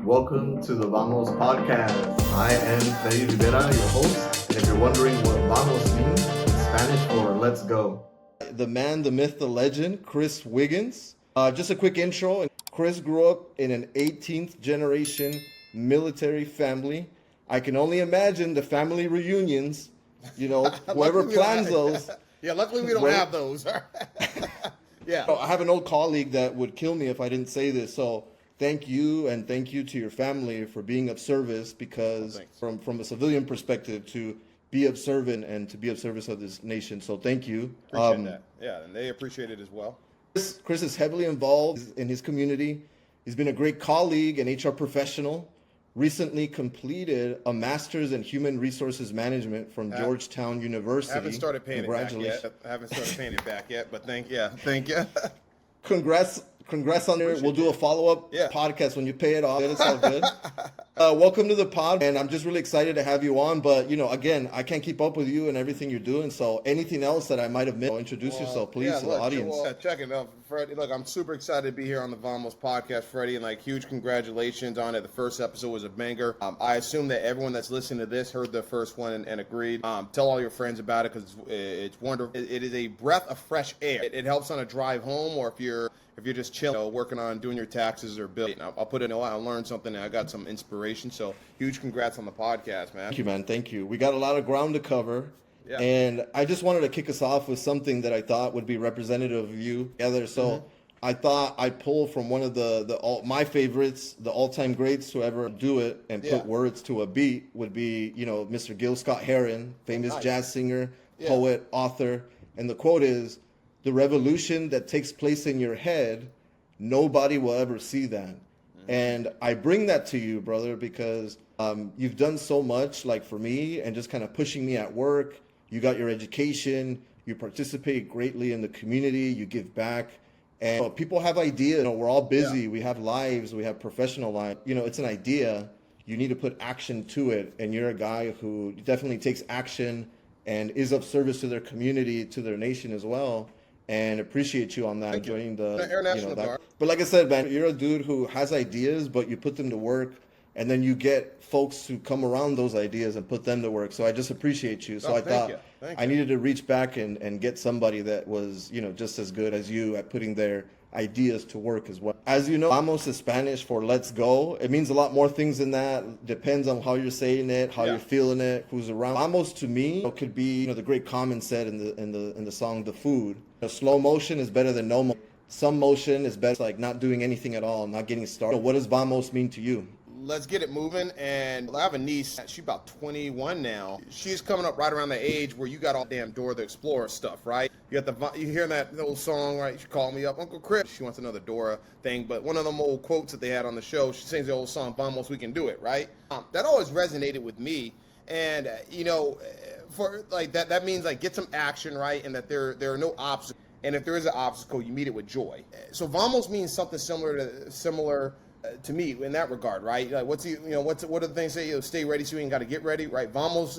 Welcome to the Vamos podcast. I am Freddy Rivera, your host. And if you're wondering what Vamos means, it's Spanish for let's go. The man, the myth, the legend, Chris Wiggins. Just a quick intro. Chris grew up in an 18th generation military family. I can only imagine the family reunions, whoever plans those. Yeah, luckily we don't have those. Yeah. I have an old colleague that would kill me if I didn't say this. So thank you, and thank you to your family for being of service, because from a civilian perspective, to be observant and to be of service of this nation. So thank you. Appreciate that. Yeah, and they appreciate it as well. Chris is heavily involved in his community. He's been a great colleague and HR professional. Recently completed a master's in human resources management from Georgetown University. I haven't started paying it back yet. But thank you. Congrats on it. We'll do a follow-up podcast when you pay it off. It's all good. Welcome to the pod, and I'm just really excited to have you on. But, again, I can't keep up with you and everything you're doing. So anything else that I might have missed, introduce yourself, please, to the audience. Check it out, Freddie. Look, I'm super excited to be here on the Vamos podcast, Freddie, and, huge congratulations on it. The first episode was a banger. I assume that everyone that's listening to this heard the first one and agreed. Tell all your friends about it, because it's wonderful. It is a breath of fresh air. It helps on a drive home, or if you're just chilling, working on doing your taxes or billing. I'll put it in. I learned something, and I got some inspiration. So huge congrats on the podcast, man. Thank you, man. Thank you. We got a lot of ground to cover. Yeah. And I just wanted to kick us off with something that I thought would be representative of you together. So I thought I'd pull from one of my favorites, the all-time greats to ever do it and put words to a beat would be, Mr. Gil Scott-Heron, famous jazz singer, poet, author. And the quote is, "The revolution that takes place in your head, nobody will ever see that." And I bring that to you, brother, because you've done so much, for me, and just kind of pushing me at work. You got your education, you participate greatly in the community, you give back. And people have ideas. We're all busy. We have lives. We have professional lives. It's an idea. You need to put action to it. And you're a guy who definitely takes action and is of service to their community, to their nation as well. And appreciate you on that. Joining the Air National Guard. But like I said, man, you're a dude who has ideas, but you put them to work, and then you get folks who come around those ideas and put them to work. So I just appreciate you. So I thought I needed to reach back and get somebody that was, just as good as you at putting their ideas to work as well. As you know, Vamos is Spanish for let's go. It means a lot more things than that. Depends on how you're saying it, how you're feeling it, who's around. Vamos to me could be, the great Common said in the song The Food. Slow motion is better than no motion. Some motion is better, like not doing anything at all, not getting started. What does Vamos mean to you? Let's get it moving. And I have a niece. She's about 21 now. She's coming up right around the age where you got all damn Dora the Explorer stuff, right? You hear that old song, right? She called me up, Uncle Chris. She wants another Dora thing, but one of them old quotes that they had on the show, she sings the old song, "Vamos, we can do it," right? That always resonated with me. And for that means get some action, right? And that there are no obstacles. And if there is an obstacle, you meet it with joy. So Vamos means something similar to me in that regard, right? What are the things say? Stay ready, so you ain't got to get ready, right? Vamos,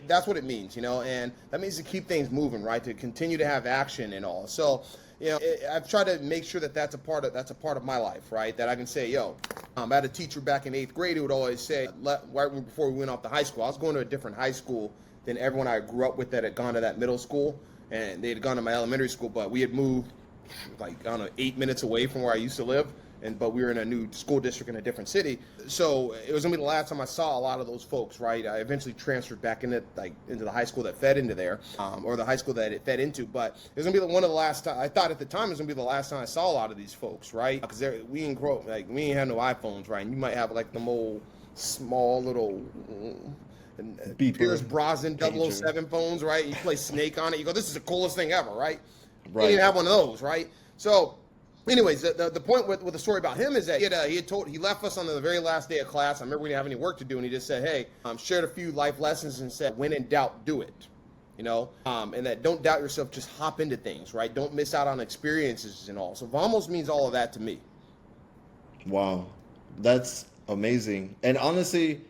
that's what it means, and that means to keep things moving, right? To continue to have action and all. So, I've tried to make sure that's a part of my life, right? That I can say, I had a teacher back in 8th grade who would always say, right before we went off to high school, I was going to a different high school than everyone I grew up with that had gone to that middle school, and they had gone to my elementary school, but we had moved 8 minutes away from where I used to live. But we were in a new school district in a different city. So it was gonna be the last time I saw a lot of those folks, right? I eventually transferred back into the high school that fed into there, or the high school that it fed into. But it was gonna be one of the last time. I thought at the time it was gonna be the last time I saw a lot of these folks, right? Because we didn't grow we ain't have no iPhones, right? And you might have them old small little Pierce Brosnan 007 phones, right? You play Snake on it. You go, this is the coolest thing ever, right? Right. You didn't have one of those, right? So. Anyways, the point with the story about him is that he left us on the very last day of class. I remember we didn't have any work to do, and he just said, "Hey," shared a few life lessons and said, "When in doubt, do it." And that don't doubt yourself, just hop into things, right? Don't miss out on experiences and all. So Vamos means all of that to me. Wow, that's amazing. And honestly,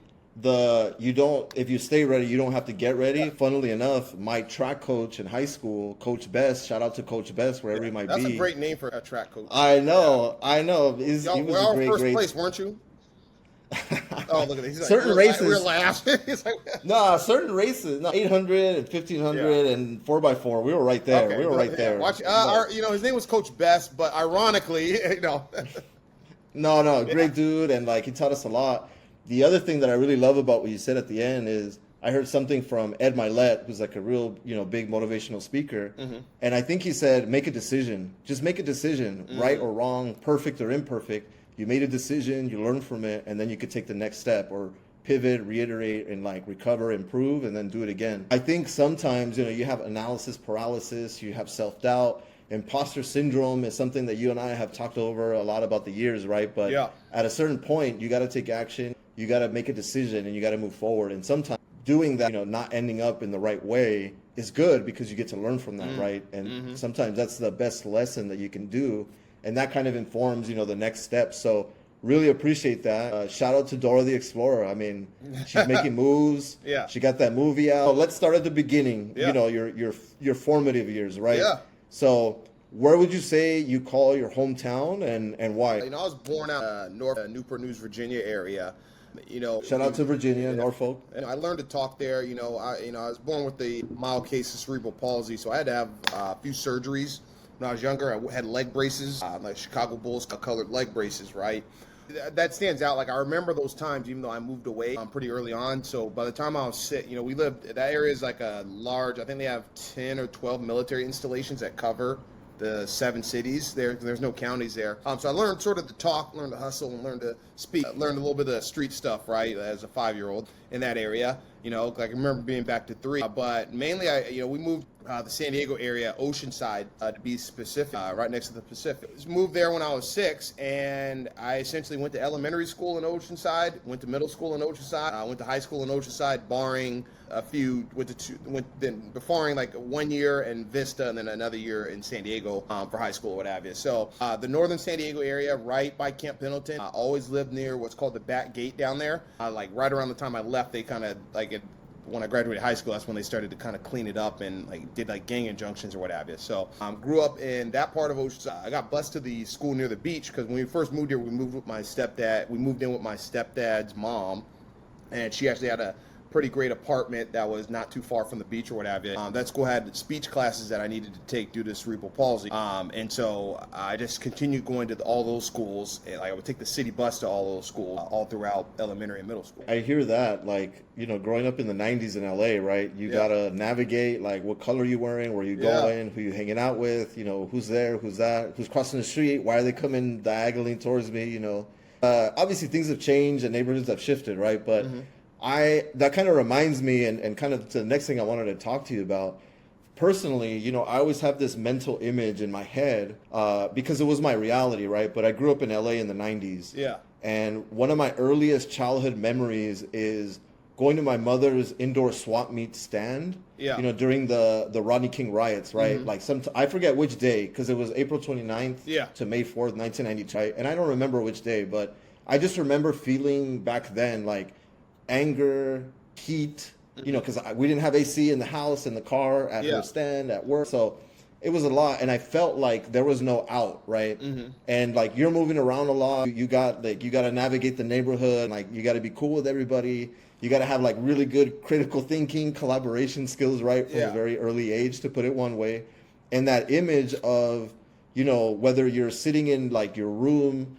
if you stay ready, you don't have to get ready. Yeah. Funnily enough, my track coach in high school, Coach Best, shout out to Coach Best, wherever he might be. That's a great name for a track coach. I know. He was a great first place, weren't you? Oh, look at this. He's like, certain races. We're laughing. He's like, Nah, certain races. No, 800 and 1500 and 4x4. We were right there. okay, we were right there. Watch, his name was Coach Best, but ironically, No, great dude, and like he taught us a lot. The other thing that I really love about what you said at the end is I heard something from Ed Milet, who's like a real, big motivational speaker, and I think he said, make a decision. Just make a decision, right or wrong, perfect or imperfect. You made a decision, you learn from it, and then you could take the next step or pivot, reiterate, and like recover, improve, and then do it again. I think sometimes, you have analysis paralysis, you have self-doubt. Imposter syndrome is something that you and I have talked over a lot about the years, right? But at a certain point, you got to take action, you got to make a decision, and you got to move forward. And sometimes doing that, not ending up in the right way is good because you get to learn from that, right? And sometimes that's the best lesson that you can do. And that kind of informs, the next step. So really appreciate that. Shout out to Dora the Explorer. I mean, she's making moves. Yeah. She got that movie out. Let's start at the beginning, your formative years, right? Yeah. So where would you say you call your hometown and why? I was born out Newport News, Virginia area. Shout out to Virginia, Norfolk. And I learned to talk there. I was born with the mild case of cerebral palsy, so I had to have a few surgeries. When I was younger, I had leg braces, like Chicago Bulls colored leg braces, right? That stands out. Like, I remember those times, even though I moved away pretty early on. So by the time I was sick, we lived, that area is like a large, I think they have 10 or 12 military installations that cover the 7 cities. There's no counties there. So I learned sort of to talk, learned to hustle, and learned to speak. Learned a little bit of the street stuff, right, as a 5-year-old in that area. Like I remember being back to 3. But mainly, we moved the San Diego area, Oceanside, to be specific, right next to the Pacific. Moved there when I was 6, and I essentially went to elementary school in Oceanside, went to middle school in Oceanside, went to high school in Oceanside, barring a few, barring like 1 year in Vista and then another year in San Diego for high school or what have you. So the northern San Diego area, right by Camp Pendleton, I always lived near what's called the Back Gate down there. Like right around the time I left, they kind of when I graduated high school, that's when they started to kind of clean it up and did gang injunctions or what have you. So grew up in that part of Oceanside. I got bused to the school near the beach because when we first moved here, we moved with my stepdad. We moved in with my stepdad's mom, and she actually had a pretty great apartment that was not too far from the beach or what have you. That school had speech classes that I needed to take due to cerebral palsy. And so I just continued going to all those schools. And I would take the city bus to all those schools all throughout elementary and middle school. I hear that, growing up in the 90s in LA, right? You got to navigate, what color you wearing, where you going, who you hanging out with, who's there, who's that, who's crossing the street, why are they coming diagonally towards me, Obviously, things have changed and neighborhoods have shifted, right? But that kind of reminds me, and kind of to the next thing I wanted to talk to you about. Personally, I always have this mental image in my head because it was my reality, right? But I grew up in LA in the 90s. Yeah. And one of my earliest childhood memories is going to my mother's indoor swap meet stand, during the Rodney King riots, right? I forget which day, because it was April 29th to May 4th, 1992. And I don't remember which day, but I just remember feeling back then anger, heat, because we didn't have AC in the house, in the car, at her stand, at work. So it was a lot. And I felt like there was no out, right? And you're moving around a lot. You got to navigate the neighborhood. You got to be cool with everybody. You got to have really good critical thinking, collaboration skills, right? From a very early age, to put it one way. And that image of, whether you're sitting in your room,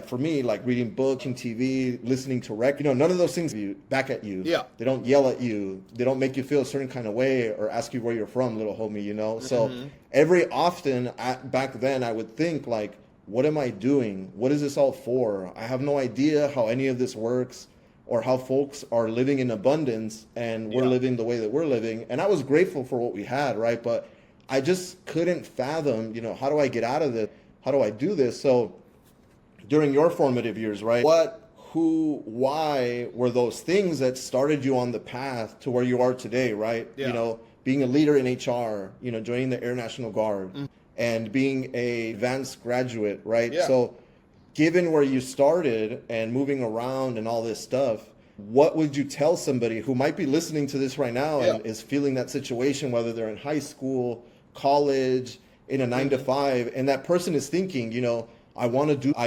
for me, reading books, watching TV, listening to none of those things back at you. Yeah. They don't yell at you. They don't make you feel a certain kind of way or ask you where you're from, little homie, So every often back then I would think what am I doing? What is this all for? I have no idea how any of this works or how folks are living in abundance and we're living the way that we're living. And I was grateful for what we had, right? But I just couldn't fathom, how do I get out of this? How do I do this? So during your formative years, right? What, who, why were those things that started you on the path to where you are today, right? Yeah. Being a leader in HR, joining the Air National Guard and being a advanced graduate, right? Yeah. So given where you started and moving around and all this stuff, what would you tell somebody who might be listening to this right now and is feeling that situation, whether they're in high school, college, in a 9 to 5, and that person is thinking, I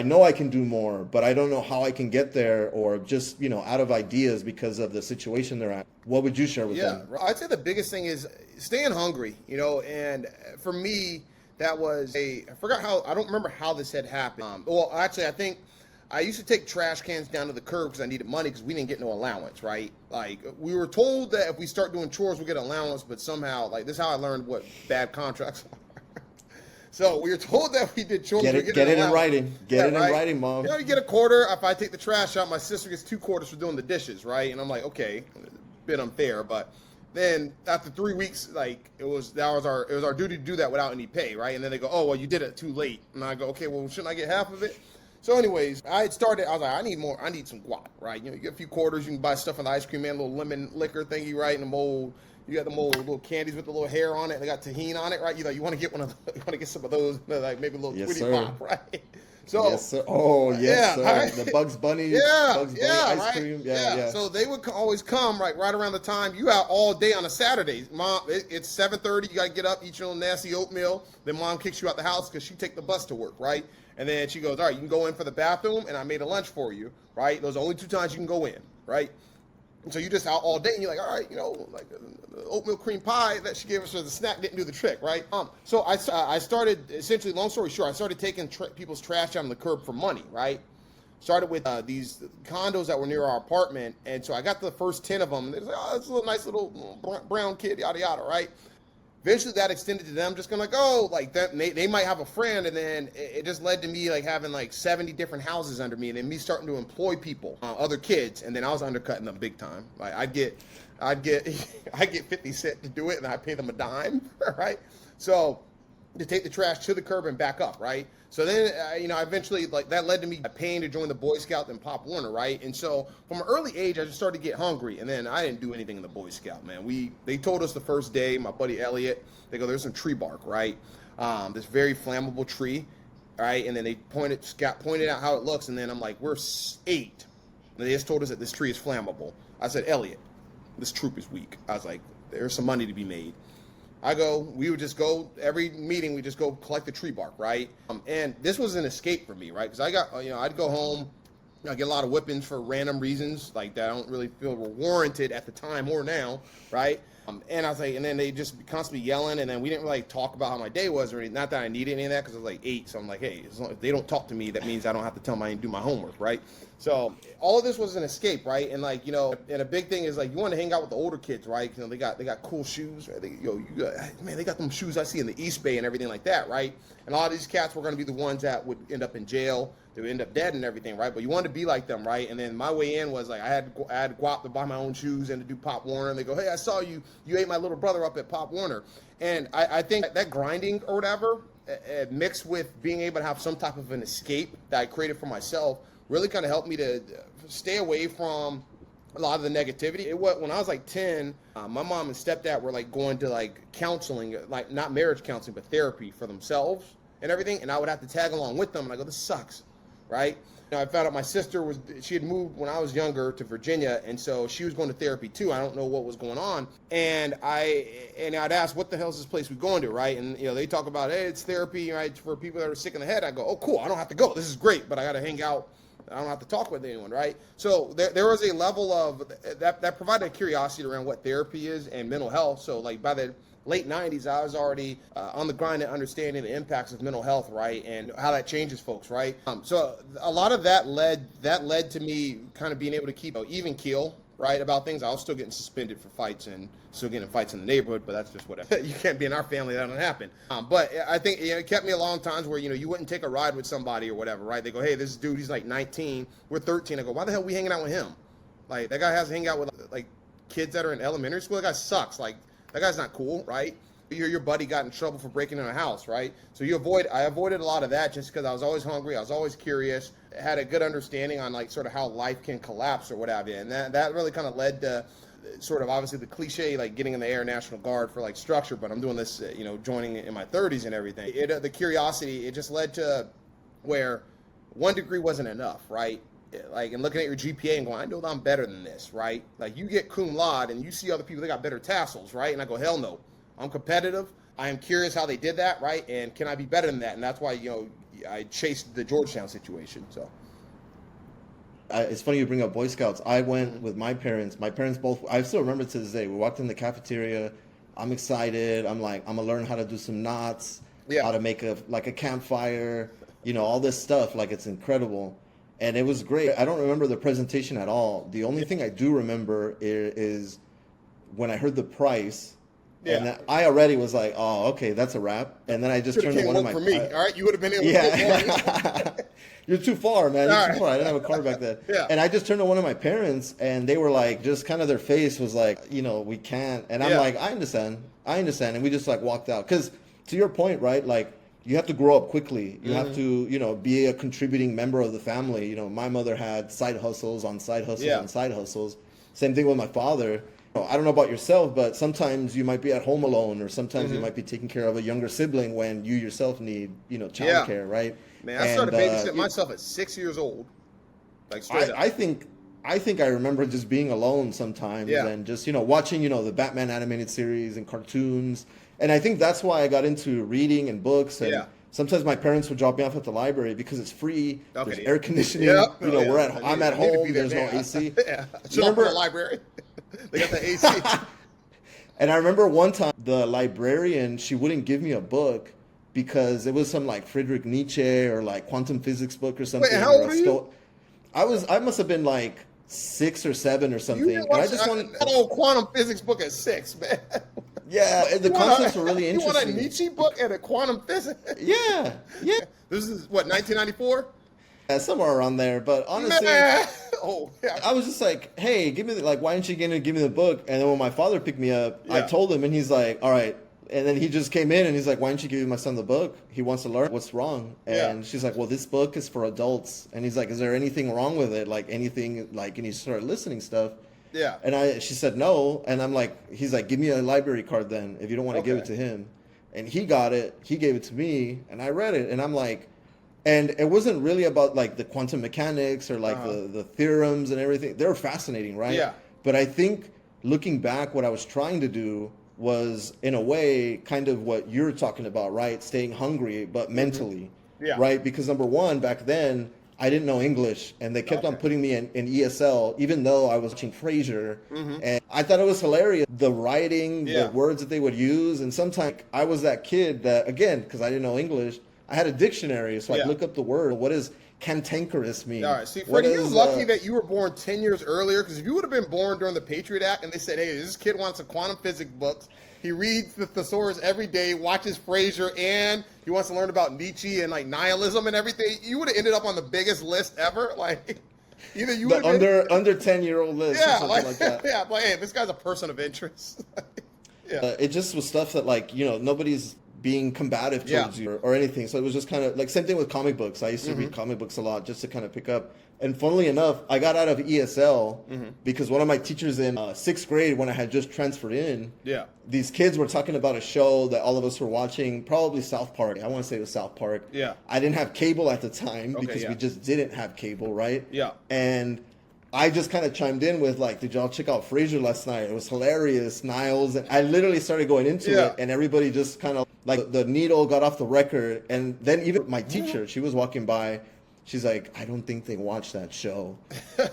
know I can do more, but I don't know how I can get there, or just, out of ideas because of the situation they're at. What would you share with them? Yeah, I'd say the biggest thing is staying hungry, and for me, that was I don't remember how this had happened. Well, actually, I think I used to take trash cans down to the curb because I needed money because we didn't get no allowance, right? Like, we were told that if we start doing chores, we get an allowance, but somehow, like, this is how I learned what bad contracts are. So we were told that we did chores. Get it in writing. Get it in writing, Mom. You get a quarter. If I take the trash out, my sister gets 2 quarters for doing the dishes, right? And I'm like, okay, a bit unfair, but then after 3 weeks, like, it was our duty to do that without any pay, right? And then they go, oh, well, you did it too late. And I go, okay, well, shouldn't I get half of it? So anyways, I was like, I need more. I need some guap, right? You get a few quarters, you can buy stuff in the ice cream man, a little lemon liquor thingy, right? And the mold. You got the little candies with the little hair on it. They got tahini on it, right? You want to get some of those, like maybe a little Tweety Pop, right? So, yes, sir. Oh, yes, sir. Right? The Bugs Bunny, ice right? cream. Yeah. So they would always come right around the time you out all day on a Saturday. Mom, it's 7:30. You got to get up, eat your little nasty oatmeal. Then Mom kicks you out the house because she take the bus to work, right? And then she goes, all right, you can go in for the bathroom, and I made a lunch for you, right? Those are the only 2 times you can go in, right? And so you're just out all day, and you're like, all right, like the oatmeal cream pie that she gave us as a snack didn't do the trick, right? So I started, essentially, long story short, I started taking people's trash down the curb for money, right? Started with these condos that were near our apartment, and so I got the first 10 of them, and they're like, oh, it's a nice little brown kid, yada, yada, right? Eventually that extended to them just going like, oh, like that they might have a friend, and then it just led to me like having like 70 different houses under me, and then me starting to employ people, other kids, and then I was undercutting them big time. Like I'd get I get 50 cents to do it, and I pay them a dime, right? So to take the trash to the curb and back up, right? So then, eventually, like, that led to me paying to join the Boy Scout and Pop Warner, right? And so from an early age, I just started to get hungry, and then I didn't do anything in the Boy Scout, man. They told us the first day, my buddy Elliot, they go, there's some tree bark, right? This very flammable tree, right? And then they pointed out how it looks, and then I'm like, we're 8. And they just told us that this tree is flammable. I said, Elliot, this troop is weak. I was like, there's some money to be made. We would just go, every meeting, we just go collect the tree bark, right? And this was an escape for me, right? Because I'd go home, I get a lot of whippings for random reasons, like that I don't really feel were warranted at the time or now, right? And I was like, and then they just constantly yelling, and then we didn't really talk about how my day was or anything. Not that I needed any of that, because I was like 8, so I'm like, hey, as long as they don't talk to me, that means I don't have to tell them I didn't do my homework, right? So all of this was an escape, right? And like, and a big thing is like you want to hang out with the older kids, right? They got cool shoes, right? They got them shoes I see in the East Bay and everything like that, right? And a lot of these cats were going to be the ones that would end up in jail. They would end up dead and everything, right? But you wanted to be like them, right? And then my way in was like I had guap to buy my own shoes and to do Pop Warner. And they go, hey, I saw you ate my little brother up at Pop Warner. And I think that grinding or whatever, mixed with being able to have some type of an escape that I created for myself, really kind of helped me to stay away from a lot of the negativity. When I was like 10, my mom and stepdad were like going to like counseling, like not marriage counseling, but therapy for themselves and everything. And I would have to tag along with them. And I go, this sucks. Right? I found out my sister she had moved when I was younger to Virginia, and so she was going to therapy too. I don't know what was going on. And I'd ask, what the hell is this place we're going to, right? And they talk about, hey, it's therapy, right, for people that are sick in the head. I go, oh, cool, I don't have to go. This is great, but I got to hang out. I don't have to talk with anyone, right? So there was a level of that provided a curiosity around what therapy is and mental health. So like by the late 90s, I was already on the grind and understanding the impacts of mental health, right, and how that changes folks, right? So a lot of that led to me kind of being able to keep an even keel, right, about things. I was still getting suspended for fights and still getting fights in the neighborhood, but that's just whatever. You can't be in our family, that don't happen. But I think it kept me a long times where you wouldn't take a ride with somebody or whatever, right? They go, hey, this dude, he's like 19, we're 13. I go, why the hell are we hanging out with him? Like that guy has to hang out with like kids that are in elementary school. That guy sucks. Like that guy's not cool, right? Your buddy got in trouble for breaking in a house, right? So I avoided a lot of that just because I was always hungry. I was always curious, had a good understanding on like sort of how life can collapse or what have you. And that really kind of led to sort of obviously the cliche, like getting in the Air National Guard for like structure, but I'm doing this, joining in my 30s and everything. The curiosity, it just led to where 1 degree wasn't enough, right? Like, and looking at your GPA and going, I know that I'm better than this, right? Like you get cum laude and you see other people, they got better tassels, right? And I go, hell no. I'm competitive. I am curious how they did that, right? And can I be better than that? And that's why, you I chased the Georgetown situation. So It's funny you bring up Boy Scouts. I went with my parents. My parents both. I still remember to this day. We walked in the cafeteria. I'm excited. I'm like, I'm gonna learn how to do some knots. Yeah. How to make a campfire. All this stuff. Like, it's incredible, and it was great. I don't remember the presentation at all. The only thing I do remember is when I heard the price. Yeah. And I already was like, oh, okay, that's a wrap. And then I just turned to one of my. For me, all right, you would have been able to get more. You're too far, man. You're too far. I didn't have a car back then. Yeah. And I just turned to one of my parents, and they were like, just kind of their face was like, we can't. And I'm like, I understand. And we just like walked out. Because to your point, right? Like, you have to grow up quickly. You have to, be a contributing member of the family. My mother had side hustles on side hustles on side hustles. Same thing with my father. I don't know about yourself, but sometimes you might be at home alone, or sometimes you might be taking care of a younger sibling when you yourself need, childcare, right? Man, I started babysitting myself at 6 years old. Like, straight up. I think I remember just being alone sometimes and just, watching, the Batman animated series and cartoons. And I think that's why I got into reading and books. And sometimes my parents would drop me off at the library because it's free. Okay, there's air conditioning. Yep. I'm at home. There's no AC. Yeah. Remember the library? They got the AC. And I remember one time the librarian, she wouldn't give me a book because it was some like Friedrich Nietzsche or like quantum physics book or something. Wait, how old are you? I must have been like 6 or 7 or something. You watched an old quantum physics book at 6, man. Yeah, the concepts were really interesting. You want a Nietzsche book and a quantum physics? Yeah. This is what, 1994? Yeah, somewhere around there. But honestly, I was just like, hey, give me why aren't you going to give me the book? And then when my father picked me up, I told him, and he's like, all right. And then he just came in and he's like, why don't you give my son the book? He wants to learn. What's wrong? And she's like, well, this book is for adults. And he's like, is there anything wrong with it? Like anything, and he started listening stuff. Yeah. And she said no. And I'm like, he's like, give me a library card then if you don't want to give it to him. And he got it. He gave it to me and I read it. And I'm like, and it wasn't really about like the quantum mechanics or like the theorems and everything. They were fascinating, right? Yeah. But I think looking back, what I was trying to do was in a way kind of what you're talking about, right? Staying hungry, but mentally, right? Because number one, back then, I didn't know English, and they kept on putting me in ESL, even though I was watching Frasier, and I thought it was hilarious. The writing, the words that they would use, and sometimes I was that kid that, again, because I didn't know English, I had a dictionary, so I'd look up the word. What does cantankerous mean? All right, see, Freddie, you're lucky that you were born 10 years earlier, because if you would have been born during the Patriot Act and they said, hey, this kid wants a quantum physics books, he reads the thesaurus every day, watches Frasier, and he wants to learn about Nietzsche and like nihilism and everything, you would have ended up on the biggest list ever. Like, either you would have been under 10-year-old list, or something like that. Yeah, but hey, this guy's a person of interest. It just was stuff that nobody's being combative towards you or anything. So it was just kind of like same thing with comic books. I used to read comic books a lot just to kind of pick up. And funnily enough, I got out of ESL because one of my teachers in 6th grade, when I had just transferred in, these kids were talking about a show that all of us were watching, probably South Park. I want to say it was South Park. Yeah. I didn't have cable at the time because we just didn't have cable, right? Yeah. And I just kind of chimed in with like, did y'all check out Frasier last night? It was hilarious, Niles. And I literally started going into it, and everybody just kind of like the needle got off the record. And then even my teacher, she was walking by. She's like, I don't think they watched that show.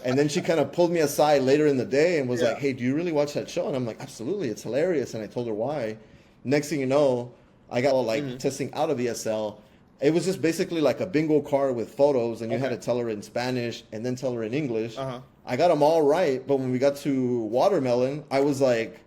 And then she kind of pulled me aside later in the day and was like, hey, do you really watch that show? And I'm like, absolutely, it's hilarious. And I told her why. Next thing you know, I got like testing out of ESL. It was just basically like a bingo card with photos, and you had to tell her in Spanish and then tell her in English. I got them all right, but when we got to watermelon, I was like,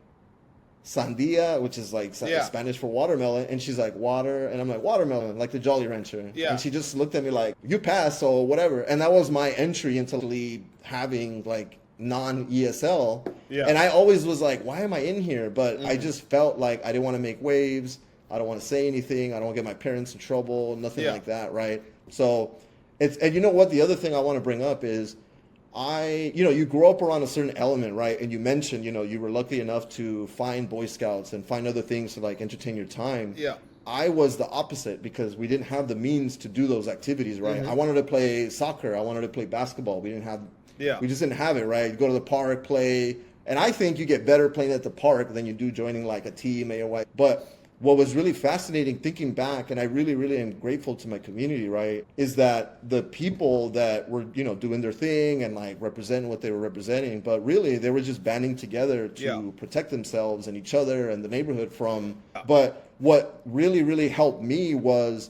sandia, which is like Spanish for watermelon, and she's like, water, and I'm like, watermelon, like the Jolly Rancher. And she just looked at me like, you passed, so whatever. And that was my entry into having like non-ESL. And I always was like, why am I in here? But I just felt like I didn't want to make waves. I don't want to say anything. I don't want to get my parents in trouble, nothing like that, right? So and you know what? The other thing I want to bring up is you grow up around a certain element, right? And you mentioned, you were lucky enough to find Boy Scouts and find other things to like entertain your time. I was the opposite because we didn't have the means to do those activities, right? I wanted to play soccer. I wanted to play basketball. We just didn't have it, right? You go to the park, play. And I think you get better playing at the park than you do joining like a team or what. But what was really fascinating thinking back, and I really, really am grateful to my community, right, is that the people that were, you know, doing their thing and like representing what they were representing, but really they were just banding together to protect themselves and each other and the neighborhood from. But what really, really helped me was,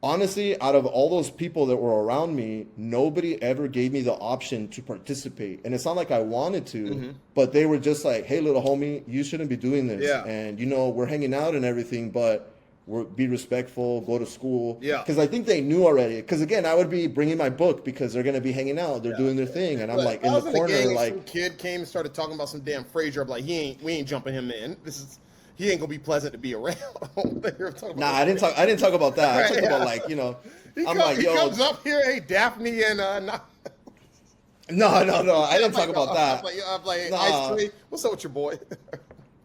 honestly, out of all those people that were around me, nobody ever gave me the option to participate. And it's not like I wanted to, but they were just like, hey, little homie, you shouldn't be doing this. Yeah. And, you know, we're hanging out and everything, but be respectful, go to school. Yeah. Because I think they knew already. Because, again, I would be bringing my book because they're going to be hanging out. They're doing their thing. And I'm like in the corner, like. Some kid came and started talking about some damn Frazier. I'm like, we ain't jumping him in. He ain't gonna be pleasant to be around. Nah, I didn't talk about that. I talked about, like, you know, he comes up here, hey, Daphne and No, I didn't talk about that. I'm like, Ice Tree, what's up with your boy?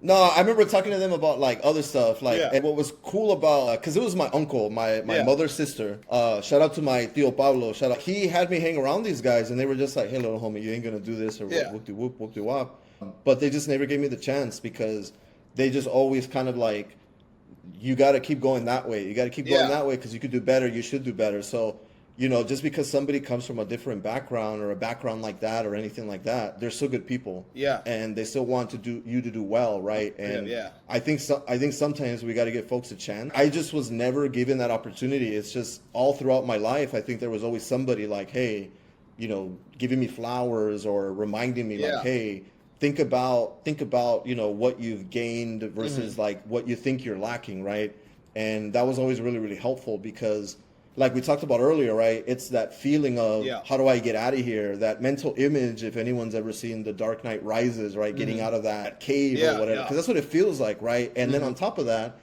No, I remember talking to them about like other stuff, like, and what was cool about, because it was my uncle, my mother's sister. Shout out to my tío Pablo. Shout out. He had me hang around these guys, and they were just like, "Hey, little homie, you ain't gonna do this or whoop de wop." But they just never gave me the chance because they just always kind of like, you got to keep going that way. You got to keep going that way because you could do better. You should do better. So, you know, just because somebody comes from a different background or a background like that or anything like that, they're still good people. Yeah. And they still want to do well, right? And I think sometimes we got to give folks a chance. I just was never given that opportunity. It's just all throughout my life, I think there was always somebody like, hey, you know, giving me flowers or reminding me like, hey, think about, you know, what you've gained versus like what you think you're lacking, right? And that was always really, really helpful because, like we talked about earlier, right? It's that feeling of how do I get out of here? That mental image, if anyone's ever seen The Dark Knight Rises, right? Getting out of that cave or whatever, because that's what it feels like, right? And then on top of that,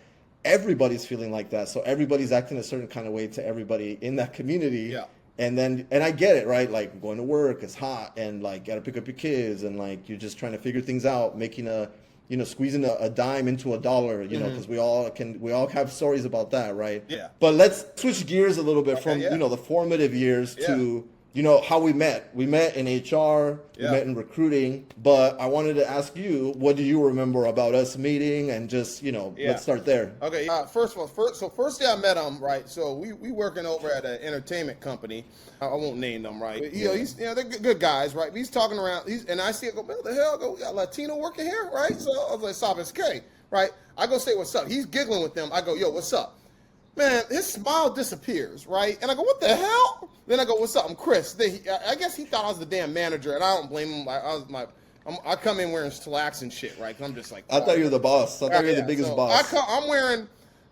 everybody's feeling like that. So everybody's acting a certain kind of way to everybody in that community. Yeah. And I get it, right? Like going to work, it's hot, and like got to pick up your kids, and like you're just trying to figure things out, making squeezing a dime into a dollar, you know, because we all have stories about that, right? Yeah. But let's switch gears a little bit from you know, the formative years to, you know, how we met. We met in HR, we met in recruiting, but I wanted to ask you, what do you remember about us meeting, and just, you know, let's start there. Okay. First day I met him, right? So we working over at an entertainment company. I won't name them, right? But, you know, they're good guys, right? He's talking around, and I see it go, what the hell? We got Latino working here, right? So I was like, stop, it's okay, right? I go say what's up. He's giggling with them. I go, yo, what's up? Man, his smile disappears, right? And I go, what the hell? Then I go, what's up? I'm Chris. I guess he thought I was the damn manager, and I don't blame him. I come in wearing slacks and shit, right? 'Cause I'm just like, I thought you were the boss. I thought you were the biggest boss. I'm wearing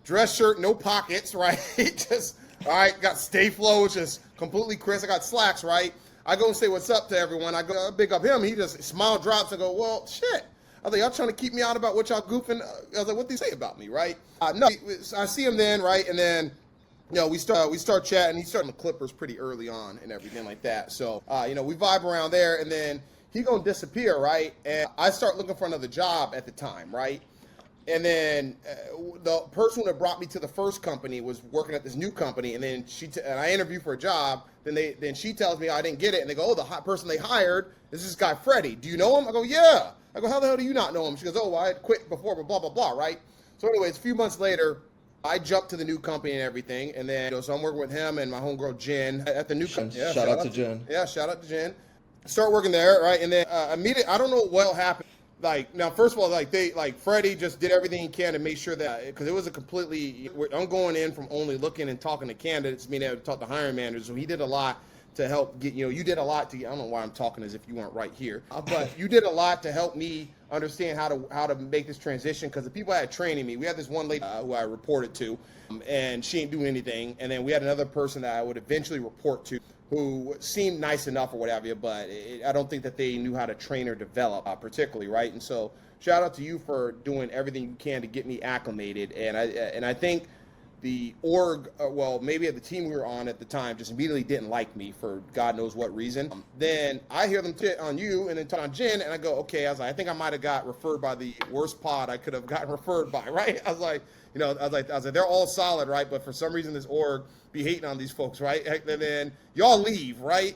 dress shirt, no pockets, right? Just, all right, got stay flow, just completely Chris. I got slacks, right? I go and say what's up to everyone. I go big up him. He just smile drops. I go, well, shit. I was like, y'all trying to keep me out about what y'all goofing? I was like, what they say about me, right? No, I see him then, right? And then, you know, we start chatting. He's starting the Clippers pretty early on and everything like that. So, you know, we vibe around there, and then he gonna disappear, right? And I start looking for another job at the time, right? And then the person that brought me to the first company was working at this new company, and then and I interviewed for a job. Then she tells me I didn't get it, and they go, oh, the person they hired is this guy Freddie. Do you know him? I go, yeah. I go, how the hell do you not know him? She goes, oh, well, I had quit before, but blah, blah, blah, right? So anyways, a few months later, I jumped to the new company and everything, and then, you know, so I'm working with him and my homegirl Jen at the new company. Yeah, shout out to Jen. Yeah, shout out to Jen. Start working there, right? And then immediately, I don't know what happened. Like, now, first of all, Freddie just did everything he can to make sure that, because it was I'm going in from only looking and talking to candidates, being able to talk to hiring managers, so he did a lot to help get, you know, you did a lot to, I don't know why I'm talking as if you weren't right here, but you did a lot to help me understand how to make this transition, because the people that had training me, we had this one lady who I reported to, and she ain't doing anything, and then we had another person that I would eventually report to who seemed nice enough or whatever, but I don't think that they knew how to train or develop particularly, right? And so shout out to you for doing everything you can to get me acclimated, and I think the org, well, maybe at the team we were on at the time, just immediately didn't like me for God knows what reason. Then I hear them tit on you and then talk on Jen, and I go, okay. I was like, I think I might have got referred by the worst pod I could have gotten referred by, right? I was like, you know, I was like, they're all solid, right? But for some reason, this org be hating on these folks, right? And then y'all leave, right?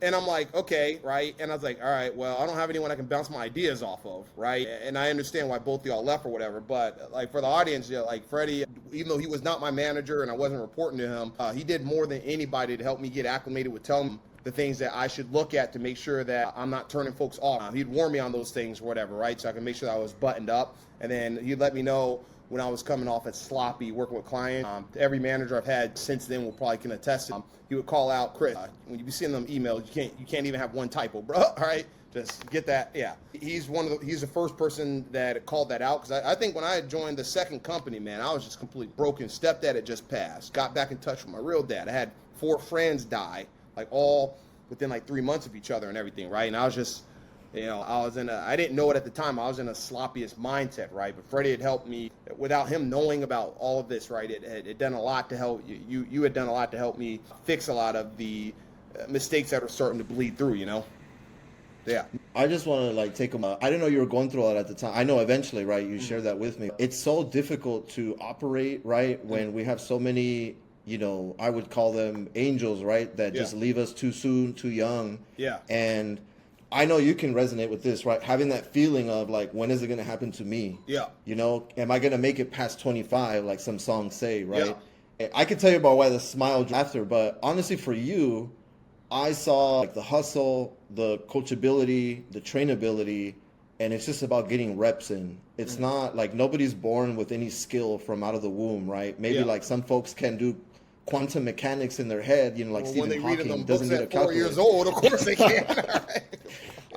And I'm like, okay, right? And I was like, all right, well, I don't have anyone I can bounce my ideas off of, right? And I understand why both of y'all left or whatever, but like for the audience, like Freddie, even though he was not my manager and I wasn't reporting to him, he did more than anybody to help me get acclimated with telling me the things that I should look at to make sure that I'm not turning folks off. He'd warn me on those things or whatever, right? So I can make sure that I was buttoned up. And then he'd let me know when I was coming off as sloppy working with clients. Every manager I've had since then will probably can attest to. He would call out, Chris, when you be seeing them emails, you can't even have one typo, bro. All right, just get that. Yeah, he's the first person that called that out, because I think when I had joined the second company, man, I was just completely broken. Stepdad had just passed. Got back in touch with my real dad. I had 4 friends die, like all within like 3 months of each other and everything, right? And I was just, I didn't know it at the time. I was in a sloppiest mindset, right? But Freddie had helped me without him knowing about all of this, right? It done a lot to help you. You had done a lot to help me fix a lot of the mistakes that were starting to bleed through, Yeah. I just want to like take them out. I didn't know you were going through all that at the time. I know eventually, right? You shared that with me. It's so difficult to operate, right? When we have so many, I would call them angels, right? That just leave us too soon, too young. Yeah. And I know you can resonate with this, right? Having that feeling of like, when is it going to happen to me? Yeah. Am I going to make it past 25, like some songs say, right? Yeah. I could tell you about why the smile after, but honestly for you, I saw like the hustle, the coachability, the trainability, and it's just about getting reps in. It's not like nobody's born with any skill from out of the womb, right? Maybe like some folks can do quantum mechanics in their head, like Stephen Hawking doesn't need a calculator. 4 years old, of course they can.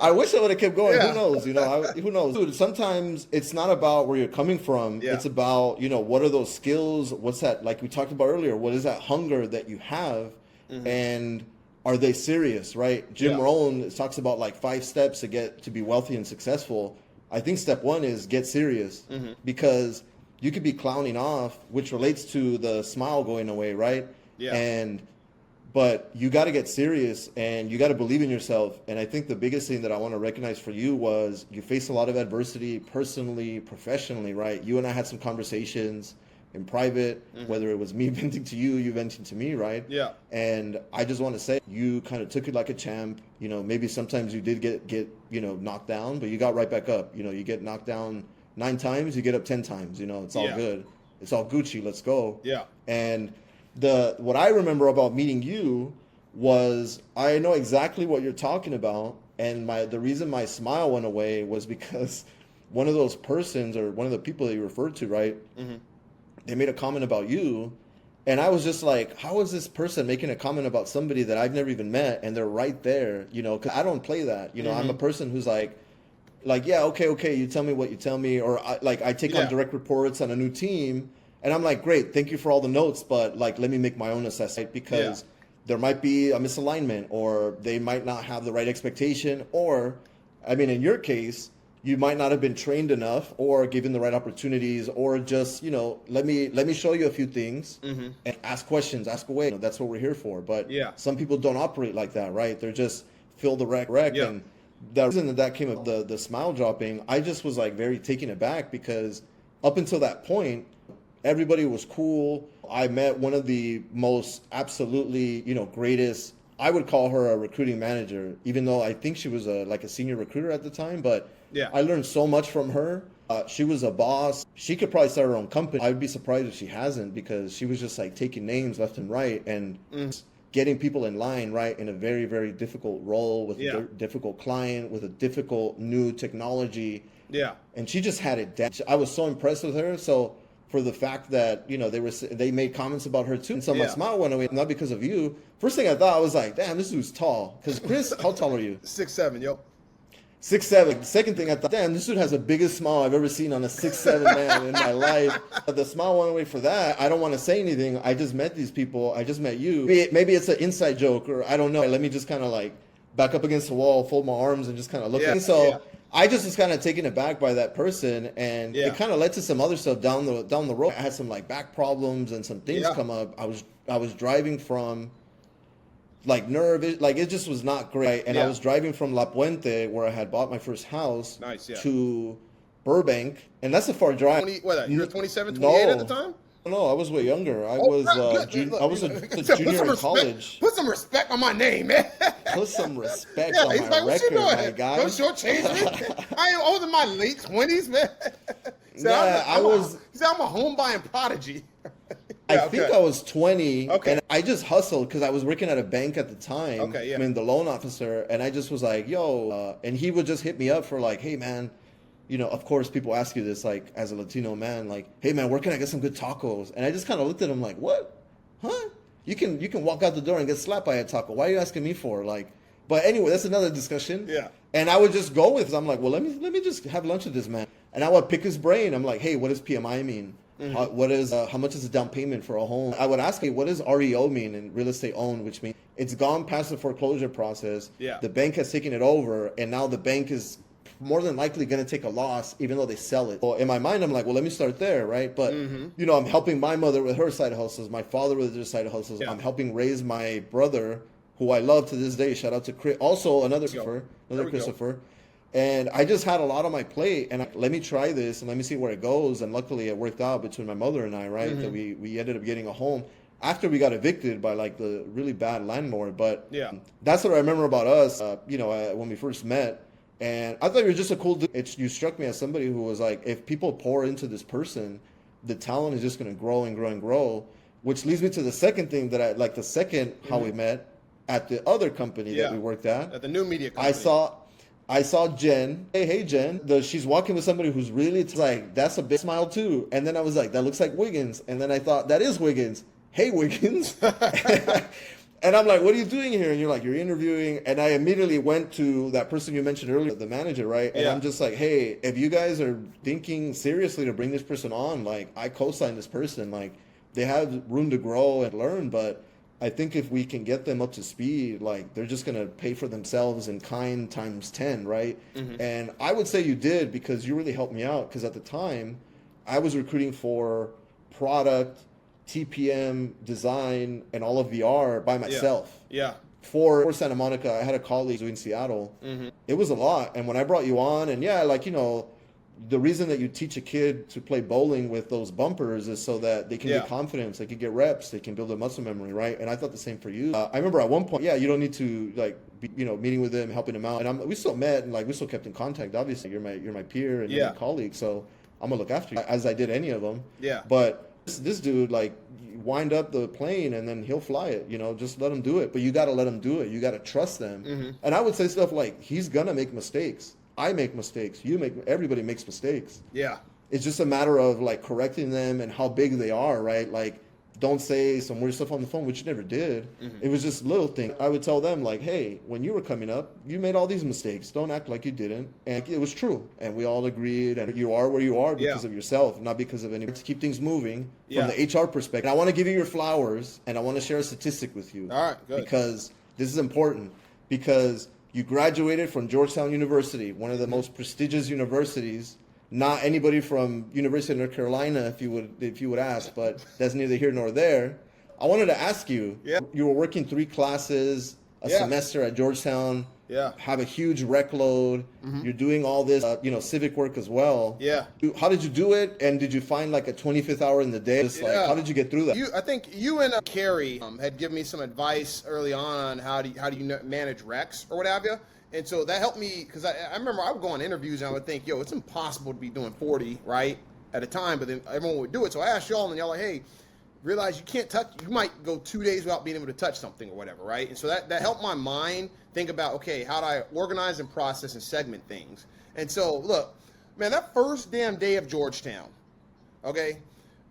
I wish I would have kept going. Yeah. Who knows? Who knows? Dude, sometimes it's not about where you're coming from. Yeah. It's about, what are those skills? What's that? Like we talked about earlier, what is that hunger that you have? Mm-hmm. And are they serious, right? Jim Rohn talks about like 5 steps to be wealthy and successful. I think step 1 is get serious, because you could be clowning off, which relates to the smile going away, right? Yeah. But you got to get serious and you got to believe in yourself. And I think the biggest thing that I want to recognize for you was you faced a lot of adversity personally, professionally, right? You and I had some conversations in private, whether it was me venting to you, you venting to me, right? Yeah. And I just want to say you kind of took it like a champ. Maybe sometimes you did get knocked down, but you got right back up. You get knocked down 9 times, you get up 10 times. It's all good. It's all Gucci. Let's go. Yeah. And what I remember about meeting you was I know exactly what you're talking about, and the reason my smile went away was because one of those persons or one of the people that you referred to, right? They made a comment about you, and I was just like, how is this person making a comment about somebody that I've never even met, and they're right there, because I don't play that. I'm a person who's like, yeah, okay, you tell me what you tell me, or I take on direct reports on a new team, and I'm like, great, thank you for all the notes, but like, let me make my own assessment, because there might be a misalignment, or they might not have the right expectation, or, in your case, you might not have been trained enough or given the right opportunities, or just, let me show you a few things and ask questions, ask away. That's what we're here for. But some people don't operate like that, right? They're just fill the wreck. Yeah. And the reason that came up, the smile dropping, I just was like very taken aback, because up until that point, everybody was cool. I met one of the most absolutely, greatest, I would call her a recruiting manager, even though I think she was a senior recruiter at the time, but I learned so much from her. She was a boss. She could probably start her own company. I'd be surprised if she hasn't, because she was just like taking names left and right and getting people in line, right, in a very, very difficult role with a difficult client, with a difficult new technology. Yeah. And she just had it down. I was so impressed with her. So for the fact that, they made comments about her too. And so my smile went away, not because of you. First thing I thought, I was like, damn, this dude's tall. Because Chris, how tall are you? 6'7", yo. 6'7". Second thing I thought, damn, this dude has the biggest smile I've ever seen on a 6'7" man in my life. But the smile went away for that. I don't want to say anything. I just met these people. I just met you. Maybe it's an inside joke, or I don't know. Let me just kind of like back up against the wall, fold my arms, and just kind of look at it. So I just was kind of taken aback by that person, and it kind of led to some other stuff down the road. I had some like back problems and some things come up. I was driving from like nerve, like it just was not great. And I was driving from La Puente, where I had bought my first house, to Burbank, and that's a far drive. You were 27, 28 at the time? No, I was way younger. I Oh, was good. Look, I was a put junior some in respect. college. Put some respect on my name, man. Put some respect Yeah, on he's my like, what you record, my doing? guy. Don't shortchange me. I was in my late 20s, man. He said, I'm a home buying prodigy. I think I was 20, Okay. and I just hustled because I was working at a bank at the time. Okay, yeah. I mean, the loan officer, and I just was like, yo, and he would just hit me up for like, hey, man, you know, of course, people ask you this, like, as a Latino man, like, hey, man, where can I get some good tacos? And I just kind of looked at him like, what? Huh? You can walk out the door and get slapped by a taco. Why are you asking me for? Like, but anyway, that's another discussion. Yeah. And I would just go with, I'm like, well, let me just have lunch with this man. And I would pick his brain. I'm like, hey, what does PMI mean? Mm-hmm. How much is a down payment for a home? I would ask him, what does REO mean in real estate owned, which means it's gone past the foreclosure process. Yeah. The bank has taken it over, and now the bank is more than likely going to take a loss, even though they sell it. Well, in my mind, I'm like, well, let me start there, right? But, you know, I'm helping my mother with her side hustles, my father with their side hustles. Yeah. I'm helping raise my brother, who I love to this day. Shout out to Chris. Also, another Christopher. And I just had a lot on my plate, and let me try this, and let me see where it goes. And luckily, it worked out between my mother and I, right? That we ended up getting a home after we got evicted by like the really bad landlord. But Yeah. that's what I remember about us, you know, when we first met. And I thought you were just a cool dude. You struck me as somebody who was like, if people pour into this person, the talent is just going to grow and grow and grow. Which leads me to the second thing that I like. The second how we met at the other company that we worked at the new media company. I saw Jen. Hey, Jen. She's walking with somebody who's really like, that's a big smile too. And then I was like, that looks like Wiggins. And then I thought, that is Wiggins. Hey, Wiggins. And I'm like, what are you doing here? And you're like, you're interviewing. And I immediately went to that person you mentioned earlier, the manager, right? And I'm just like, hey, if you guys are thinking seriously to bring this person on, like, I co-sign this person. Like, they have room to grow and learn, but I think if we can get them up to speed, like, they're just going to pay for themselves in kind times 10, right? And I would say you did, because you really helped me out. Because at the time, I was recruiting for product, TPM, design, and all of VR by myself. Yeah. For Santa Monica, I had a colleague in Seattle. It was a lot. And when I brought you on, and like, you know, the reason that you teach a kid to play bowling with those bumpers is so that they can get confidence, they can get reps, they can build a muscle memory, right? And I thought the same for you. I remember at one point, you don't need to like, be, you know, meeting with them, helping them out, and we still met and like we still kept in contact. Obviously, you're my peer and you're my colleague, so I'm gonna look after you as I did any of them. Yeah. But this dude, like, wind up the plane and then he'll fly it. You know, just let him do it. But you got to let him do it. You got to trust them. And I would say stuff like, he's gonna make mistakes. I make mistakes. Everybody makes mistakes. Yeah. It's just a matter of like correcting them and how big they are, right? Like, don't say some weird stuff on the phone, which you never did. It was just little things. I would tell them like, hey, when you were coming up, you made all these mistakes. Don't act like you didn't. And it was true. And we all agreed. And you are where you are because of yourself, not because of anyone. To keep things moving from the HR perspective. And I want to give you your flowers, and I want to share a statistic with you. All right, good. Because this is important. Because you graduated from Georgetown University, one of the most prestigious universities. Not anybody from University of North Carolina, if you would ask, but that's neither here nor there. I wanted to ask you. Yeah. You were working 3 classes a semester at Georgetown. Yeah. Have a huge rec load. You're doing all this, civic work as well. Yeah. How did you do it? And did you find like a 25th hour in the day? Just like, how did you get through that? I think you and Carrie had given me some advice early on how do you manage recs or what have you. And so that helped me, because I remember I would go on interviews and I would think, it's impossible to be doing 40, right, at a time, but then everyone would do it. So I asked y'all, and y'all like, hey, realize you might go 2 days without being able to touch something or whatever, right? And so that helped my mind think about, okay, how do I organize and process and segment things? And so, look, man, that first damn day of Georgetown, okay,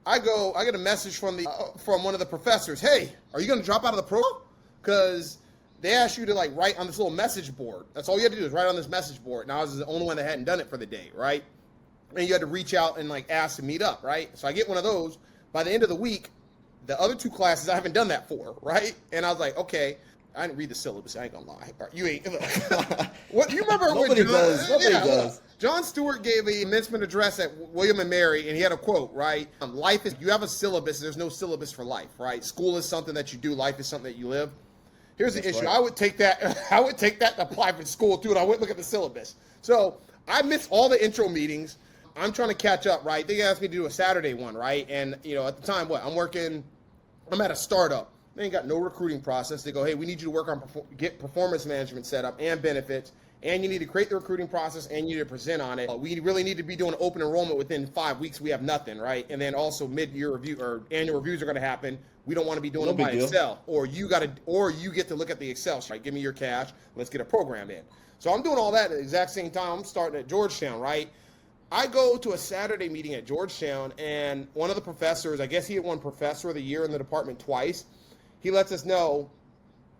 I get a message from one of the professors, hey, are you going to drop out of the program? Because they asked you to like write on this little message board. That's all you had to do is write on this message board. Now I was the only one that hadn't done it for the day, right? And you had to reach out and like ask to meet up, right? So I get one of those. By the end of the week, the other 2 classes I haven't done that for, right? And I was like, okay, I didn't read the syllabus. I ain't gonna lie. You ain't. What you remember? Nobody does. Nobody does. John Stewart gave a commencement address at William and Mary, and he had a quote, right? Life is, you have a syllabus. There's no syllabus for life, right? School is something that you do. Life is something that you live. Here's the issue. Right. I would take that to apply for school too, and I wouldn't look at the syllabus. So I missed all the intro meetings. I'm trying to catch up, right? They asked me to do a Saturday one, right? And, you know, at the time, I'm at a startup. They ain't got no recruiting process. They go, hey, we need you to work on get performance management set up and benefits, and you need to create the recruiting process, and you need to present on it. We really need to be doing open enrollment within 5 weeks. We have nothing, right? And then also mid-year review or annual reviews are going to happen. We don't want to be doing them by Excel, or you get to look at the Excel sheet. Right? Give me your cash. Let's get a program in. So I'm doing all that at the exact same time. I'm starting at Georgetown, right? I go to a Saturday meeting at Georgetown, and one of the professors, I guess he had won Professor of the Year in the department twice. He lets us know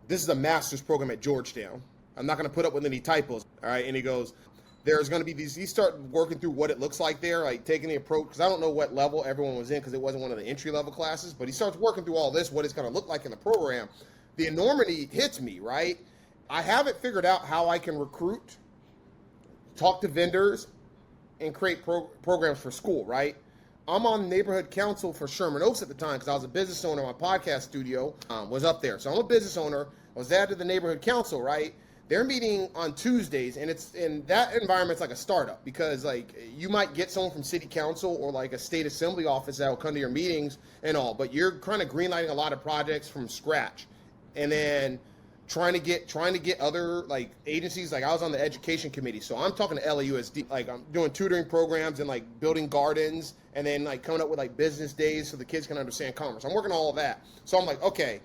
this is a master's program at Georgetown. I'm not going to put up with any typos, all right? And he goes, there's going to be these. He started working through what it looks like there, like taking the approach, because I don't know what level everyone was in because it wasn't one of the entry-level classes, but he starts working through all this, what it's going to look like in the program. The enormity hits me, right? I haven't figured out how I can recruit, talk to vendors, and create programs for school, right? I'm on neighborhood council for Sherman Oaks at the time because I was a business owner. My podcast studio was up there. So I'm a business owner. I was added to the neighborhood council, right? They're meeting on Tuesdays, and it's in that environment's like a startup because like you might get someone from city council or like a state assembly office that will come to your meetings and all, but you're kind of greenlighting a lot of projects from scratch. And then trying to get other like agencies. Like I was on the education committee, so I'm talking to LAUSD. Like I'm doing tutoring programs and like building gardens, and then like coming up with like business days so the kids can understand commerce. I'm working on all of that. So I'm like, okay,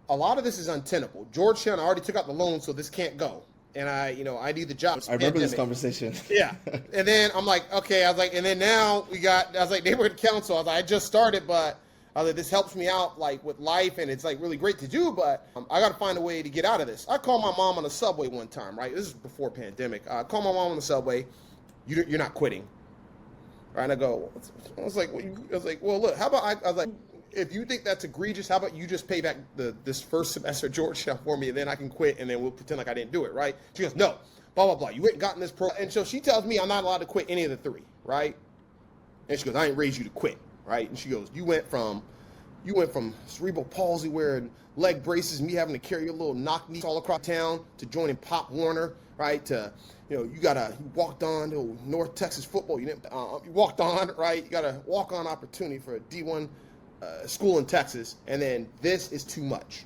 a lot of this is untenable. Georgetown, I already took out the loan, so this can't go. And I need the job. I remember this conversation. Yeah. And then I'm like, okay, I was like, and then now I was like neighborhood council. I was like, I just started, but I was like, this helps me out like with life, and it's like really great to do, but I got to find a way to get out of this. I called my mom on the subway one time, right? This is before pandemic. I called my mom on the subway. You're not quitting, right? And I was like, well, look, how about I was like, if you think that's egregious, how about you just pay back this first semester at Georgetown for me, and then I can quit, and then we'll pretend like I didn't do it, right? She goes, no, blah, blah, blah. You went and gotten this pro. And so she tells me I'm not allowed to quit any of the three, right? And she goes, I ain't raised you to quit, right? And she goes, you went from cerebral palsy wearing leg braces, me having to carry your little knock knees all across town, to joining Pop Warner, right? To, you walked on to North Texas football. You walked on, right? You got a walk-on opportunity for a D1 school in Texas, and then this is too much.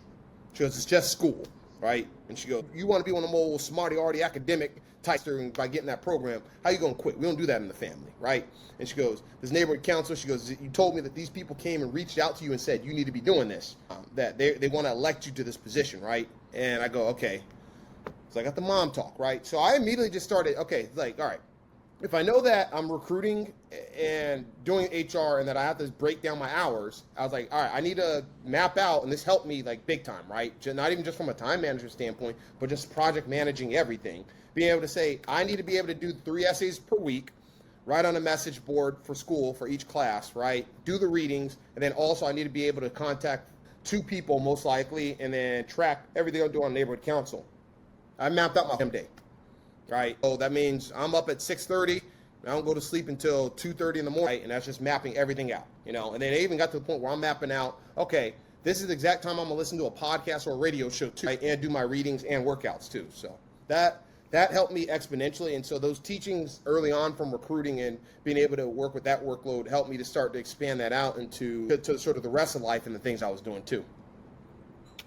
She goes, it's just school, right? And she goes, you want to be one of them old smarty-arty academic types by getting that program, how you going to quit? We don't do that in the family, right? And she goes, this neighborhood council, she goes, you told me that these people came and reached out to you and said, you need to be doing this, that they want to elect you to this position, right? And I go, okay. So I got the mom talk, right? So I immediately just started, okay, like, all right, if I know that I'm recruiting and doing HR and that I have to break down my hours, I was like, all right, I need to map out, and this helped me like big time, right? Not even just from a time management standpoint, but just project managing everything. Being able to say, I need to be able to do 3 essays per week, write on a message board for school for each class, right? Do the readings, and then also I need to be able to contact 2 people most likely, and then track everything I'm doing on neighborhood council. I mapped out my day. Right, so that means I'm up at 6:30. I don't go to sleep until 2:30 in the morning, right? And that's just mapping everything out, And then I even got to the point where I'm mapping out, okay, this is the exact time I'm gonna listen to a podcast or a radio show too, right? And do my readings and workouts too. So that helped me exponentially. And so those teachings early on from recruiting and being able to work with that workload helped me to start to expand that out to sort of the rest of life and the things I was doing too.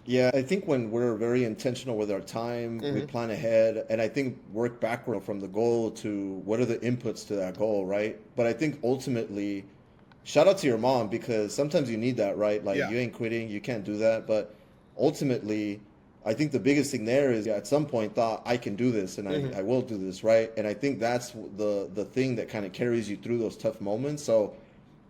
Yeah, I think when we're very intentional with our time, we plan ahead, and I think work backward from the goal to what are the inputs to that goal, right? But I think ultimately, shout out to your mom, because sometimes you need that, right? Like, you ain't quitting, you can't do that. But ultimately, I think the biggest thing there is at some point thought, I can do this, and I will do this, right? And I think that's the thing that kind of carries you through those tough moments. So,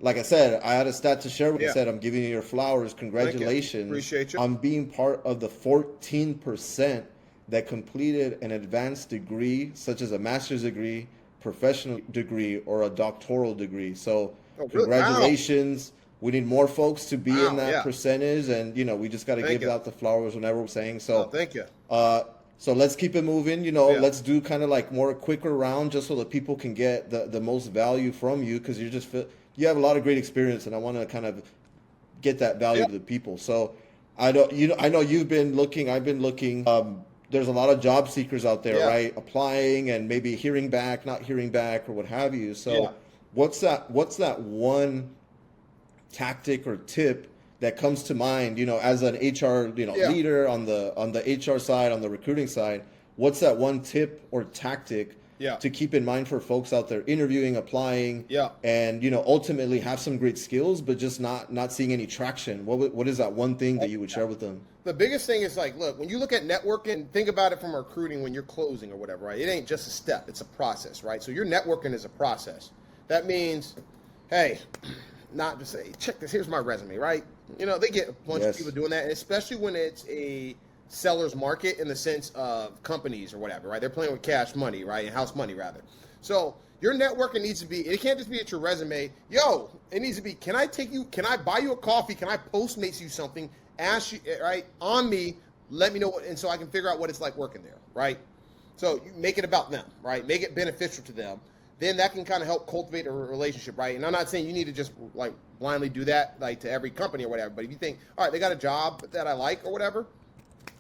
like I said, I had a stat to share with you. I said, I'm giving you your flowers. Congratulations. Appreciate you. On being part of the 14% that completed an advanced degree, such as a master's degree, professional degree, or a doctoral degree. So congratulations. Wow. We need more folks to be in that percentage. And, we just got to give out the flowers whenever we're saying. So thank you. So let's keep it moving. Let's do kind of like more quicker round just so that people can get the most value from you, because you have a lot of great experience, and I want to kind of get that value to the people. So I know you've been looking. I've been looking. there's a lot of job seekers out there, Yeah. right? Applying and maybe hearing back, not hearing back, or what have you. So, Yeah. what's that one tactic or tip that comes to mind, as an HR, Yeah. leader on the HR side, on the recruiting side? What's that one tip or tactic Yeah. to keep in mind for folks out there interviewing, applying, Yeah. and ultimately have some great skills, but just not seeing any traction? What is that one thing that you would share with them? The biggest thing is like, look, when you look at networking, think about it from recruiting when you're closing or whatever, right? It ain't just a step, it's a process, right? So your networking is a process. That means, hey, not to say, check this, here's my resume, right? They get a bunch of people doing that, and especially when it's a seller's market in the sense of companies or whatever, right? They're playing with cash money, right? And house money, rather. So your networking needs to be, it can't just be at your resume. Yo, it needs to be, can I buy you a coffee? Can I Postmates you something? Ask you, right, on me, let me know what, and so I can figure out what it's like working there, right? So you make it about them, right? Make it beneficial to them. Then that can kind of help cultivate a relationship, right? And I'm not saying you need to just like blindly do that like to every company or whatever, but if you think, all right, they got a job that I like or whatever,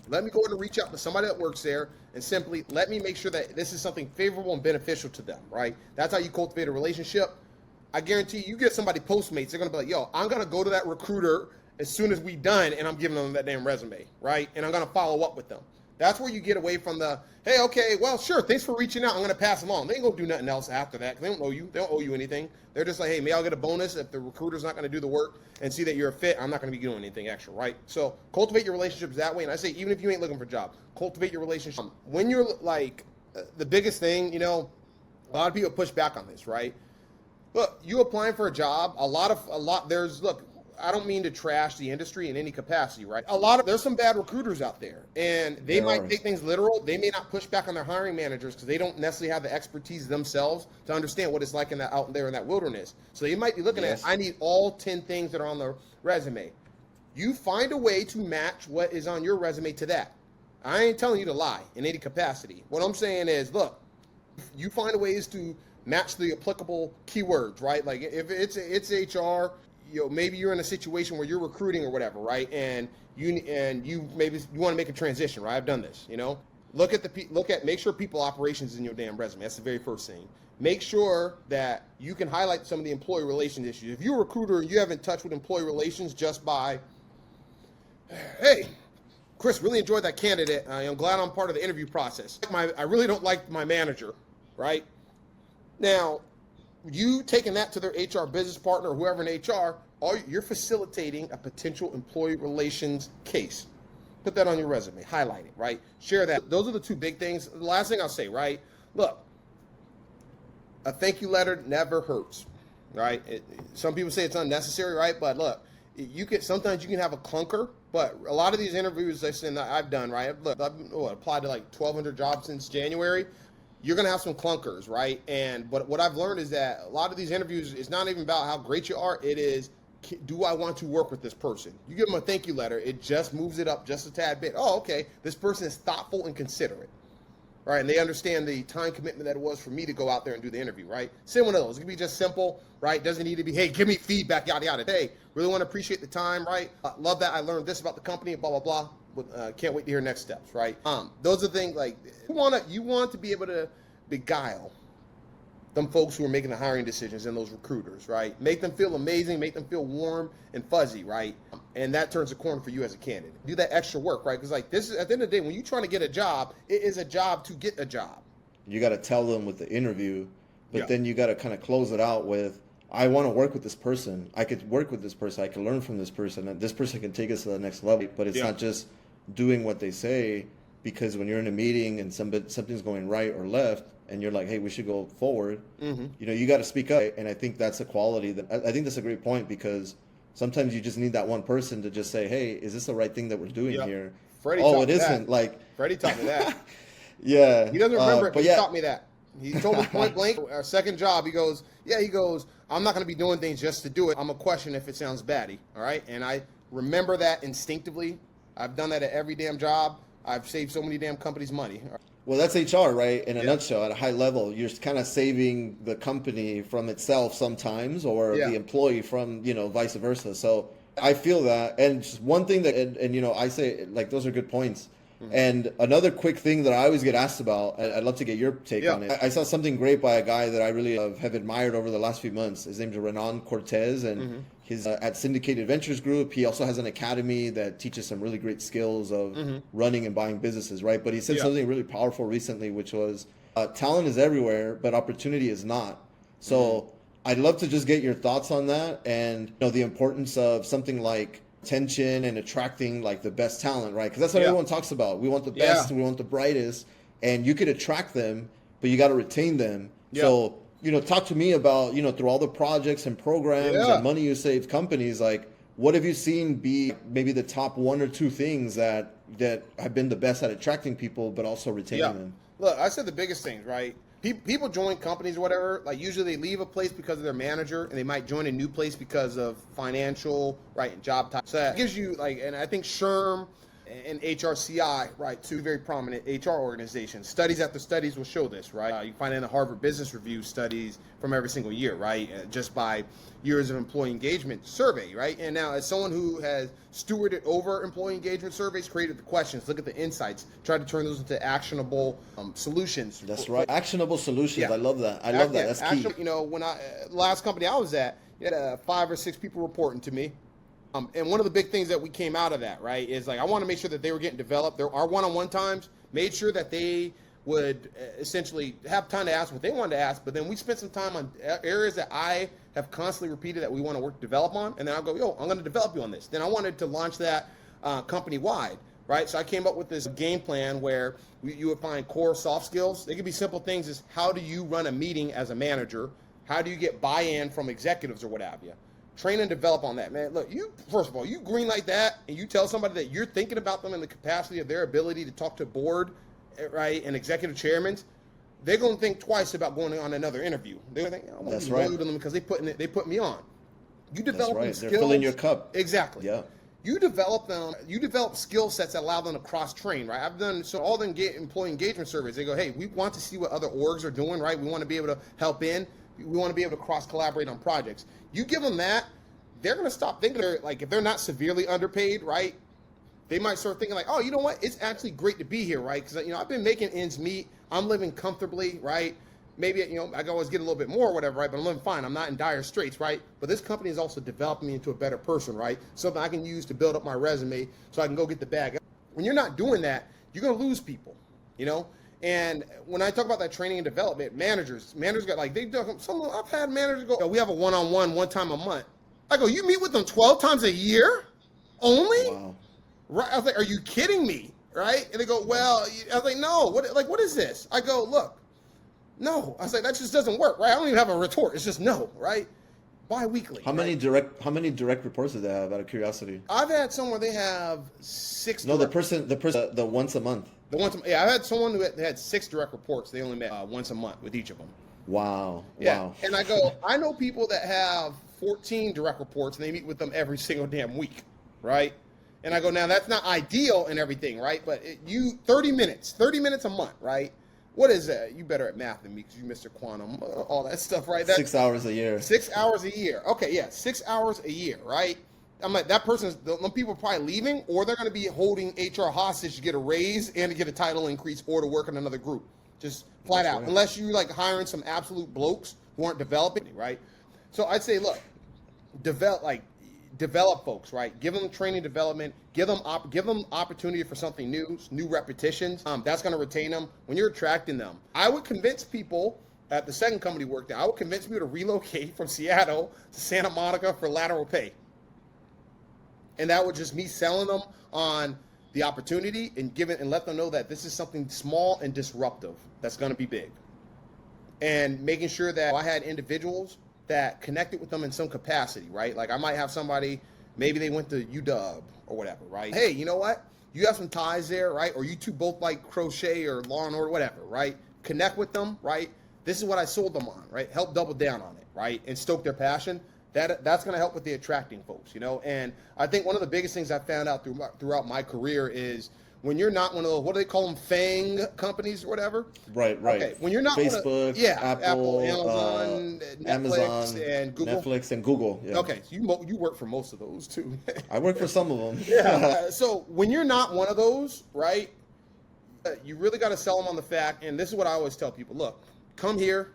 let me go ahead and reach out to somebody that works there and simply let me make sure that this is something favorable and beneficial to them, right? That's how you cultivate a relationship. I guarantee you get somebody Postmates, they're going to be like, yo, I'm going to go to that recruiter as soon as we done, and I'm giving them that damn resume, right? And I'm going to follow up with them. That's where you get away from the, hey, okay, well, sure, thanks for reaching out. I'm going to pass them on. They ain't going to do nothing else after that because they don't owe you. They don't owe you anything. They're just like, hey, maybe I'll get a bonus if the recruiter's not going to do the work and see that you're a fit. I'm not going to be doing anything extra, right? So cultivate your relationships that way. And I say, even if you ain't looking for a job, cultivate your relationship. When you're like, the biggest thing, a lot of people push back on this, right? Look, you applying for a job, look, I don't mean to trash the industry in any capacity, right? There's some bad recruiters out there, and they might take things literal. They may not push back on their hiring managers because they don't necessarily have the expertise themselves to understand what it's like out there in that wilderness. So they might be looking at, I need all 10 things that are on the resume. You find a way to match what is on your resume to that. I ain't telling you to lie in any capacity. What I'm saying is, look, you find ways to match the applicable keywords, right? Like if it's HR, maybe you're in a situation where you're recruiting or whatever, right? And you want to make a transition, right? I've done this, make sure people operations is in your damn resume. That's the very first thing. Make sure that you can highlight some of the employee relations issues. If you're a recruiter and you haven't touched with employee relations just by, hey, Chris, really enjoyed that candidate. I'm glad I'm part of the interview process. I really don't like my manager, right? Now, you taking that to their HR business partner or whoever in HR, you're facilitating a potential employee relations case. Put that on your resume, highlight it, right? Share that. Those are the two big things. The last thing I'll say, right? Look, a thank you letter never hurts, right? Some people say it's unnecessary, right? But look, sometimes you can have a clunker, but a lot of these interviews that I've done, right? Look, I've applied to like 1,200 jobs since January. You're going to have some clunkers, right? But what I've learned is that a lot of these interviews is not even about how great you are. It is, do I want to work with this person? You give them a thank you letter. It just moves it up just a tad bit. Oh, okay. This person is thoughtful and considerate, right? And they understand the time commitment that it was for me to go out there and do the interview, right? Send one of those. It can be just simple, right? Doesn't need to be, hey, give me feedback, yada, yada. Hey, really want to appreciate the time, right? Love that. I learned this about the company, blah, blah, blah. Can't wait to hear next steps, right? Those are things like you want to be able to beguile them folks who are making the hiring decisions and those recruiters, right? Make them feel amazing, make them feel warm and fuzzy, right? And that turns the corner for you as a candidate. Do that extra work, right? Because this is, at the end of the day, when you're trying to get a job, it is a job to get a job. You got to tell them with the interview, but then you got to kind of close it out with, I want to work with this person. I could work with this person. I can learn from this person. And this person can take us to the next level. But it's not just doing what they say, because when you're in a meeting and something's going right or left, and you're like, hey, we should go forward, you got to speak up. And I think that's a quality I think that's a great point, because sometimes you just need that one person to just say, hey, is this the right thing that we're doing here? Freddie it isn't. Like, Freddie taught me that. Yeah. He doesn't remember it, but he taught me that. He told me point blank, our second job, he goes, I'm not going to be doing things just to do it. I'm going to question if it sounds batty, all right? And I remember that instinctively. I've done that at every damn job. I've saved so many damn companies money. Well, that's HR, right? In a nutshell, at a high level, you're kind of saving the company from itself sometimes, or the employee from, vice versa. So I feel that. And just one thing that, and I say, like, those are good points. And another quick thing that I always get asked about, I'd love to get your take on it. I saw something great by a guy that I really have admired over the last few months. His name's Renan Cortez, and he's at Syndicated Ventures Group. He also has an academy that teaches some really great skills of running and buying businesses, right? But he said something really powerful recently, which was talent is everywhere, but opportunity is not. So I'd love to just get your thoughts on that, and the importance of something like attention and attracting like the best talent, right? Because that's what everyone talks about. We want the best and we want the brightest, and you could attract them, but you got to retain them. So talk to me about through all the projects and programs and money you saved companies, like what have you seen be maybe the top one or two things that have been the best at attracting people but also retaining them? Look, I said the biggest things, right? People join companies or whatever, like usually they leave a place because of their manager, and they might join a new place because of financial, right, and job type. So that gives you, like, and I think SHRM and HRCI, right, two very prominent HR organizations. Studies after studies will show this, right? You find in the Harvard Business Review studies from every single year, right? Just by years of employee engagement survey, right? And now as someone who has stewarded over employee engagement surveys, created the questions, look at the insights, try to turn those into actionable solutions. That's right. Actionable solutions. I love that. I love that. That's key. When last company I was at, you had 5 or 6 people reporting to me. And one of the big things that we came out of that, right, is like I want to make sure that they were getting developed. Our one-on-one times made sure that they would essentially have time to ask what they wanted to ask, but then we spent some time on areas that I have constantly repeated that we want to develop on, and then I'll go, I'm going to develop you on this. Then I wanted to launch that company-wide, right? So I came up with this game plan where you would find core soft skills. They could be simple things as how do you run a meeting as a manager? How do you get buy-in from executives or what have you? Train and develop on that, man. Look, first of all, you greenlight that and you tell somebody that you're thinking about them in the capacity of their ability to talk to board, right, and executive chairmen, they're going to think twice about going on another interview. They're going to think, I want to be loyal to them because they put me on. You develop them skills. They're filling your cup. Exactly. Yeah. You develop them. You develop skill sets that allow them to cross-train, right? I've done all the employee engagement surveys. They go, hey, we want to see what other orgs are doing, right? We want to be able to help in. We want to be able to cross-collaborate on projects. You give them that, they're going to stop thinking, if they're not severely underpaid, right? They might start thinking like, oh, you know what? It's actually great to be here, right? Because, I've been making ends meet. I'm living comfortably, right? Maybe, I can always get a little bit more or whatever, right? But I'm living fine. I'm not in dire straits, right? But this company is also developing me into a better person, right? Something I can use to build up my resume so I can go get the bag. When you're not doing that, you're going to lose people, And when I talk about that training and development, managers got I've had managers go, we have a one-on-one one time a month. I go, you meet with them 12 times a year? Only? Wow. Right? I was like, are you kidding me? Right? And they go, well, I was like, no, what is this? I go, look, no. I was like, that just doesn't work, right? I don't even have a retort. It's just no, right? Bi-weekly. How many direct reports do they have, out of curiosity? I've had some where they have 6. No, the person, the once a month. I've had someone who had 6 direct reports. They only met once a month with each of them. Wow. Yeah. Wow. And I go, I know people that have 14 direct reports and they meet with them every single damn week, right? And I go, now that's not ideal and everything, right? But 30 minutes a month, right? What is that? You better at math than me because you Mr. Quantum, all that stuff, right? That's 6 hours a year. 6 hours a year. Okay, yeah, 6 hours a year, right? I'm like, them people are probably leaving, or they're going to be holding HR hostage to get a raise and to get a title increase or to work in another group. Just flat out. Right. Unless you hiring some absolute blokes who aren't developing, right? So I'd say, look, develop folks, right? Give them training development. Give them opportunity for something new repetitions. That's going to retain them. When you're attracting them, I would convince people at the second company worked at, I would convince people to relocate from Seattle to Santa Monica for lateral pay. And that would just me selling them on the opportunity and let them know that this is something small and disruptive that's going to be big. And making sure that I had individuals that connected with them in some capacity, right? Like I might have somebody, maybe they went to UW or whatever, right? Hey, you know what? You have some ties there, right? Or you two both like crochet or Law and Order, whatever, right? Connect with them, right? This is what I sold them on, right? Help double down on it, right? And stoke their passion. That's going to help with the attracting folks, And I think one of the biggest things I found out throughout my career is when you're not one of those, what do they call them, FANG companies or whatever? Right. Okay, when you're not Facebook, Apple, Amazon, and Google. Netflix and Google. Yeah. Okay, so you work for most of those too. I work for some of them. Yeah. So when you're not one of those, right? You really got to sell them on the fact, and this is what I always tell people: look, come here.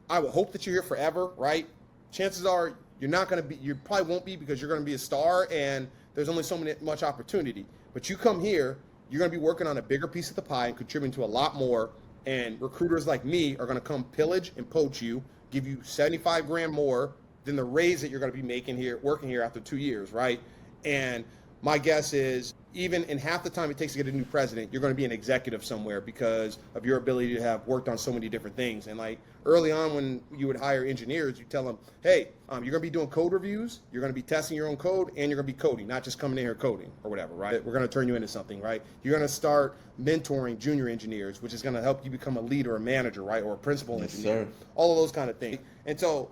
I will hope that you're here forever, right? Chances are you're not going to be. You probably won't be because you're going to be a star, and there's only much opportunity. But you come here, you're going to be working on a bigger piece of the pie and contributing to a lot more. And recruiters like me are going to come pillage and poach you, give you 75 grand more than the raise that you're going to be making here, working here after 2 years, right? And my guess is even in half the time it takes to get a new president, you're going to be an executive somewhere because of your ability to have worked on so many different things. And like early on when you would hire engineers, you tell them, hey, you're going to be doing code reviews, you're going to be testing your own code, and you're going to be coding, not just coming in here coding or whatever, right? We're going to turn you into something, right? You're going to start mentoring junior engineers, which is going to help you become a leader, a manager, right? Or a principal engineer, all of those kind of things. And so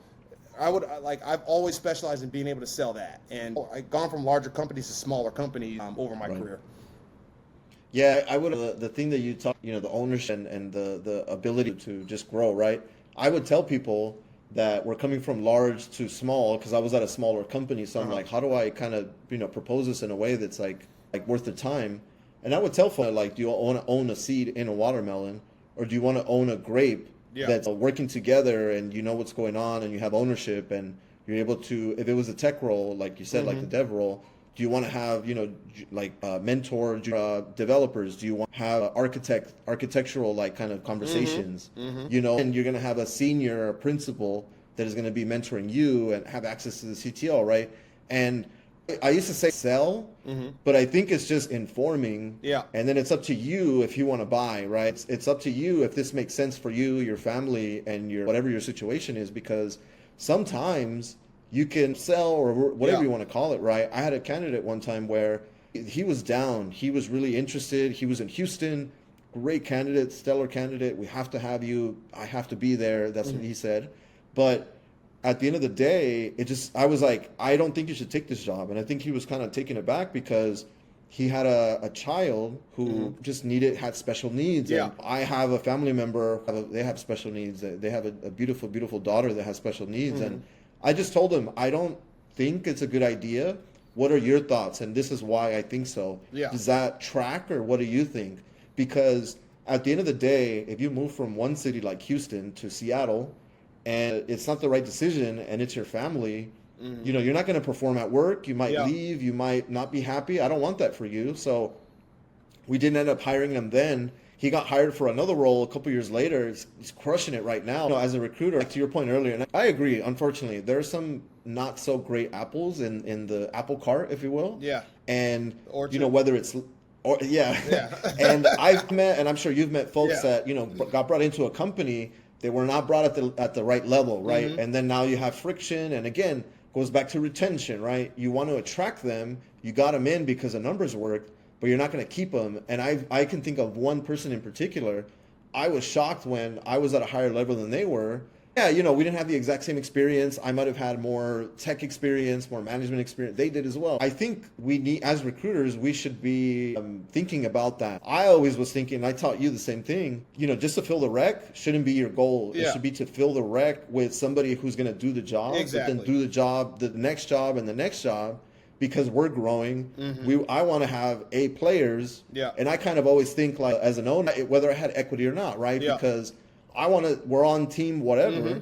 I've always specialized in being able to sell that. And I've gone from larger companies to smaller companies over my career. Yeah, I would. The thing that you talk, the ownership and the ability to just grow, right? I would tell people that we're coming from large to small because I was at a smaller company. So I'm like, how do I kind of, propose this in a way that's like worth the time? And I would tell folks, like, do you want to own a seed in a watermelon, or do you want to own a grape that's working together and you know what's going on and you have ownership and you're able to, if it was a tech role, like you said, like the dev role, do you want to have, mentor developers? Do you want to have architectural kind of conversations, and you're going to have a senior principal that is going to be mentoring you and have access to the CTO, right? And I used to say sell, but I think it's just informing. Yeah. And then it's up to you if you want to buy, right? It's up to you if this makes sense for you, your family, and whatever your situation is, because sometimes you can sell or whatever you want to call it, right? I had a candidate one time where he was down. He was really interested. He was in Houston. Great candidate, stellar candidate. We have to have you. I have to be there. That's what he said. But at the end of the day, I was like, I don't think you should take this job. And I think he was kind of taken aback because he had a child who just had special needs. Yeah. And I have a family member, they have special needs. They have a beautiful, beautiful daughter that has special needs. And I just told him, I don't think it's a good idea. What are your thoughts? And this is why I think so. Yeah. Does that track, or what do you think? Because at the end of the day, if you move from one city like Houston to Seattle, and it's not the right decision, and it's your family, you're not going to perform at work. You might leave. You might not be happy. I don't want that for you. So we didn't end up hiring him then. He got hired for another role a couple years later. He's crushing it right now. As a recruiter, to your point earlier, and I agree, unfortunately, there are some not so great apples in the apple cart, if you will. Yeah. And, whether it's... And I've met, and I'm sure you've met folks that, got brought into a company. They were not brought at the right level, right? And then now you have friction, and again, goes back to retention, right? You want to attract them, you got them in because the numbers worked, but you're not going to keep them. And I can think of one person in particular. I was shocked when I was at a higher level than they were. Yeah, we didn't have the exact same experience. I might have had more tech experience, more management experience. They did as well. I think we need, as recruiters, we should be thinking about that. I always was thinking, I taught you the same thing, just to fill the rec shouldn't be your goal. Yeah. It should be to fill the rec with somebody who's going to do the job, but then do the job, the next job, and the next job, because we're growing. I want to have A players. Yeah. And I kind of always think, like, as an owner, whether I had equity or not, right? Yeah. Because we're on team whatever.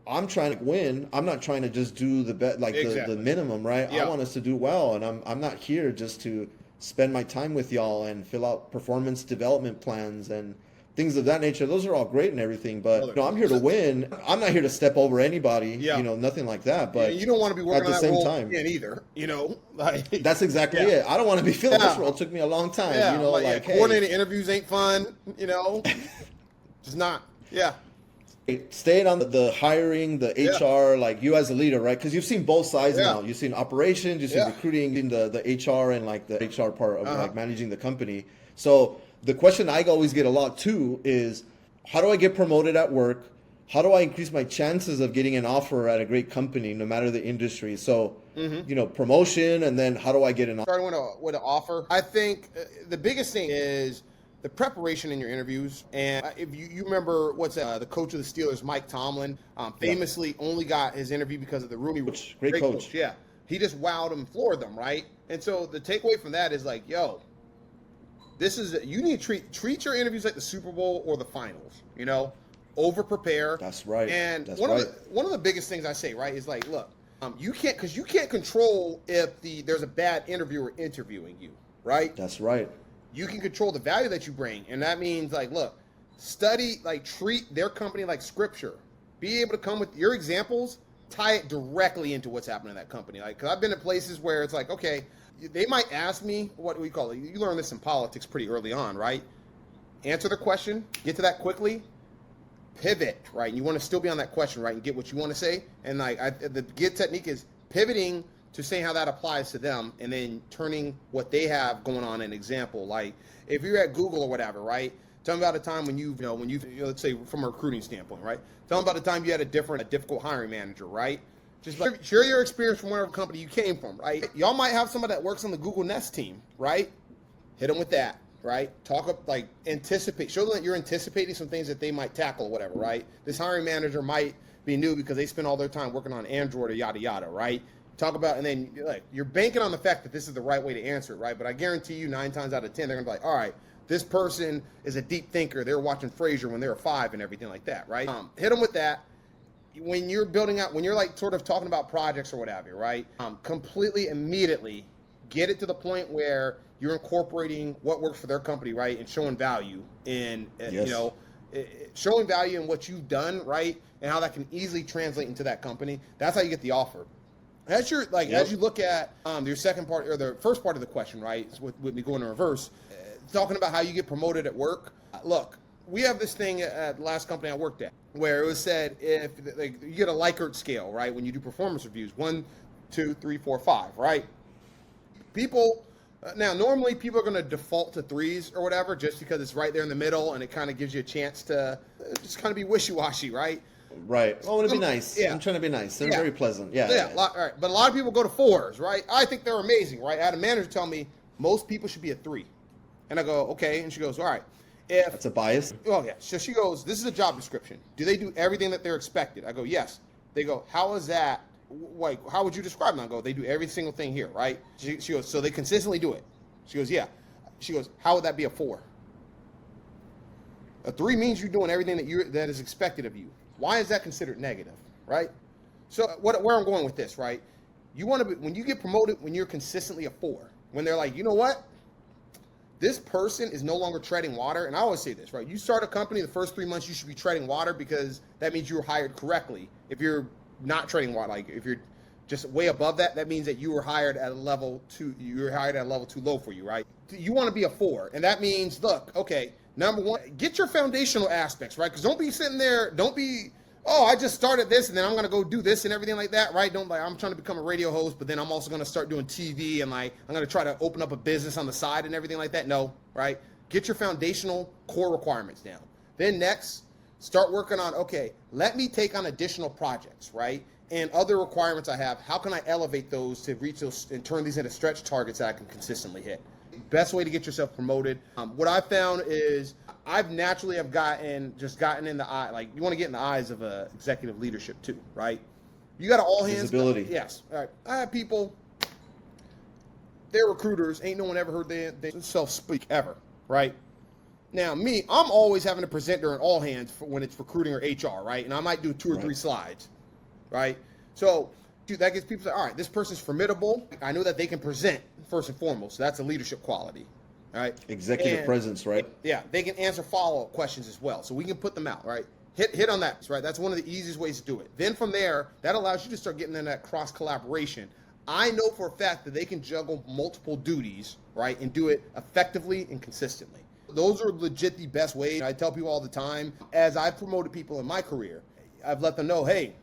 I'm trying to win. I'm not trying to just do the the minimum, right? Yeah. I want us to do well, and I'm not here just to spend my time with y'all and fill out performance development plans and things of that nature. Those are all great and everything, but I'm here to win. I'm not here to step over anybody, nothing like that. But you don't want to be working at the same time either, That's exactly it. I don't want to be filling this role. It took me a long time, coordinating interviews ain't fun, just not. Yeah. Staying on the hiring, the HR, like you as a leader, right? Because you've seen both sides now. You've seen operations, you've seen recruiting, the HR and like the HR part of like managing the company. So the question I always get a lot too is, how do I get promoted at work? How do I increase my chances of getting an offer at a great company, no matter the industry? So, promotion, and then how do I get an offer? Starting with an offer. I think the biggest thing is the preparation in your interviews. And if you remember, the coach of the Steelers, Mike Tomlin, famously only got his interview because of the Rooney Rule. Great coach. Yeah. He just wowed them, floored them, right? And so the takeaway from that is like, you need to treat your interviews like the Super Bowl or the finals. Over prepare. That's right. And That's one right. of the biggest things I say, right, is like, look, you can't control if there's a bad interviewer interviewing you, right? That's right. You can control the value that you bring, and that means like, look, study, like, treat their company like scripture. Be able to come with your examples, tie it directly into what's happening in that company. Like, because I've been in places where it's like, okay, they might ask me, what do we call it? You learn this in politics pretty early on, right? Answer the question, get to that quickly, pivot, right? And you want to still be on that question, right? And get what you want to say. And like, the good technique is pivoting to saying how that applies to them, and then turning what they have going on an example. Like, if you're at Google or whatever, right? Tell me about a time when you let's say from a recruiting standpoint, right? Tell them about the time you had a difficult hiring manager, right? Just like, share your experience from whatever company you came from, right? Y'all might have somebody that works on the Google Nest team, right? Hit them with that, right? Anticipate, show them that you're anticipating some things that they might tackle or whatever, right? This hiring manager might be new because they spend all their time working on Android or yada yada, right? Talk about, and then like, you're banking on the fact that this is the right way to answer it, right? But I guarantee you 9 times out of 10, they're gonna be like, all right, this person is a deep thinker. They're watching Frasier when they were 5 and everything like that, right? Hit them with that. When you're building out, when you're like sort of talking about projects or whatever, right? Completely immediately get it to the point where you're incorporating what works for their company, right? And showing value in, Yes. showing value in what you've done, right? And how that can easily translate into that company. That's how you get the offer. As you look at your second part or the first part of the question, right? With me going in reverse, talking about how you get promoted at work. Look, we have this thing at the last company I worked at where it was said if like, you get a Likert scale, right? When you do performance reviews, 1, 2, 3, 4, 5, right? People now normally people are going to default to 3s or whatever just because it's right there in the middle and it kind of gives you a chance to just kind of be wishy-washy, right? Right. Oh, it'll be nice. Yeah. I'm trying to be nice. They're very pleasant. Yeah. Yeah. All right. But a lot of people go to 4s, right? I think they're amazing, right? I had a manager tell me most people should be a 3. And I go, okay. And she goes, all right. That's a bias. Oh, yeah. So she goes, this is a job description. Do they do everything that they're expected? I go, yes. They go, how is that? Like, how would you describe them? I go, they do every single thing here, right? She goes, so they consistently do it. She goes, yeah. She goes, how would that be a 4? A 3 means you're doing everything that is expected of you. Why is that considered negative, right? So where I'm going with this, right? You want to be, when you get promoted, when you're consistently a 4, when they're like, you know what? This person is no longer treading water. And I always say this, right? You start a company, the first 3 months, you should be treading water because that means you were hired correctly. If you're not treading water, like if you're just way above that, that means that you were hired at a level too low for you, right? You want to be a 4. And that means, look, okay, number 1, get your foundational aspects, right? Because don't be sitting there, I just started this and then I'm going to go do this and everything like that, right? Don't like, I'm trying to become a radio host, but then I'm also going to start doing TV and like, I'm going to try to open up a business on the side and everything like that. No, right? Get your foundational core requirements down. Then next, start working on, okay, let me take on additional projects, right? And other requirements I have, how can I elevate those to reach those and turn these into stretch targets that I can consistently hit? Best way to get yourself promoted. What I found is I've naturally gotten in the eye, like you want to get in the eyes of executive leadership too, right? You got all hands. Visibility. Yes. All right. I have people, they're recruiters. Ain't no one ever heard they self-speak ever, right? Now me, I'm always having to present during all hands when it's recruiting or HR, right? And I might do 2 or 3 slides, right? So that gets people to say, all right, this person's formidable. I know that they can present first and foremost. So that's a leadership quality, right? Executive presence, right? Yeah, they can answer follow-up questions as well. So we can put them out, right? Hit on that, right? That's one of the easiest ways to do it. Then from there, that allows you to start getting in that cross-collaboration. I know for a fact that they can juggle multiple duties, right, and do it effectively and consistently. Those are legit the best ways. I tell people all the time, as I've promoted people in my career, I've let them know, hey,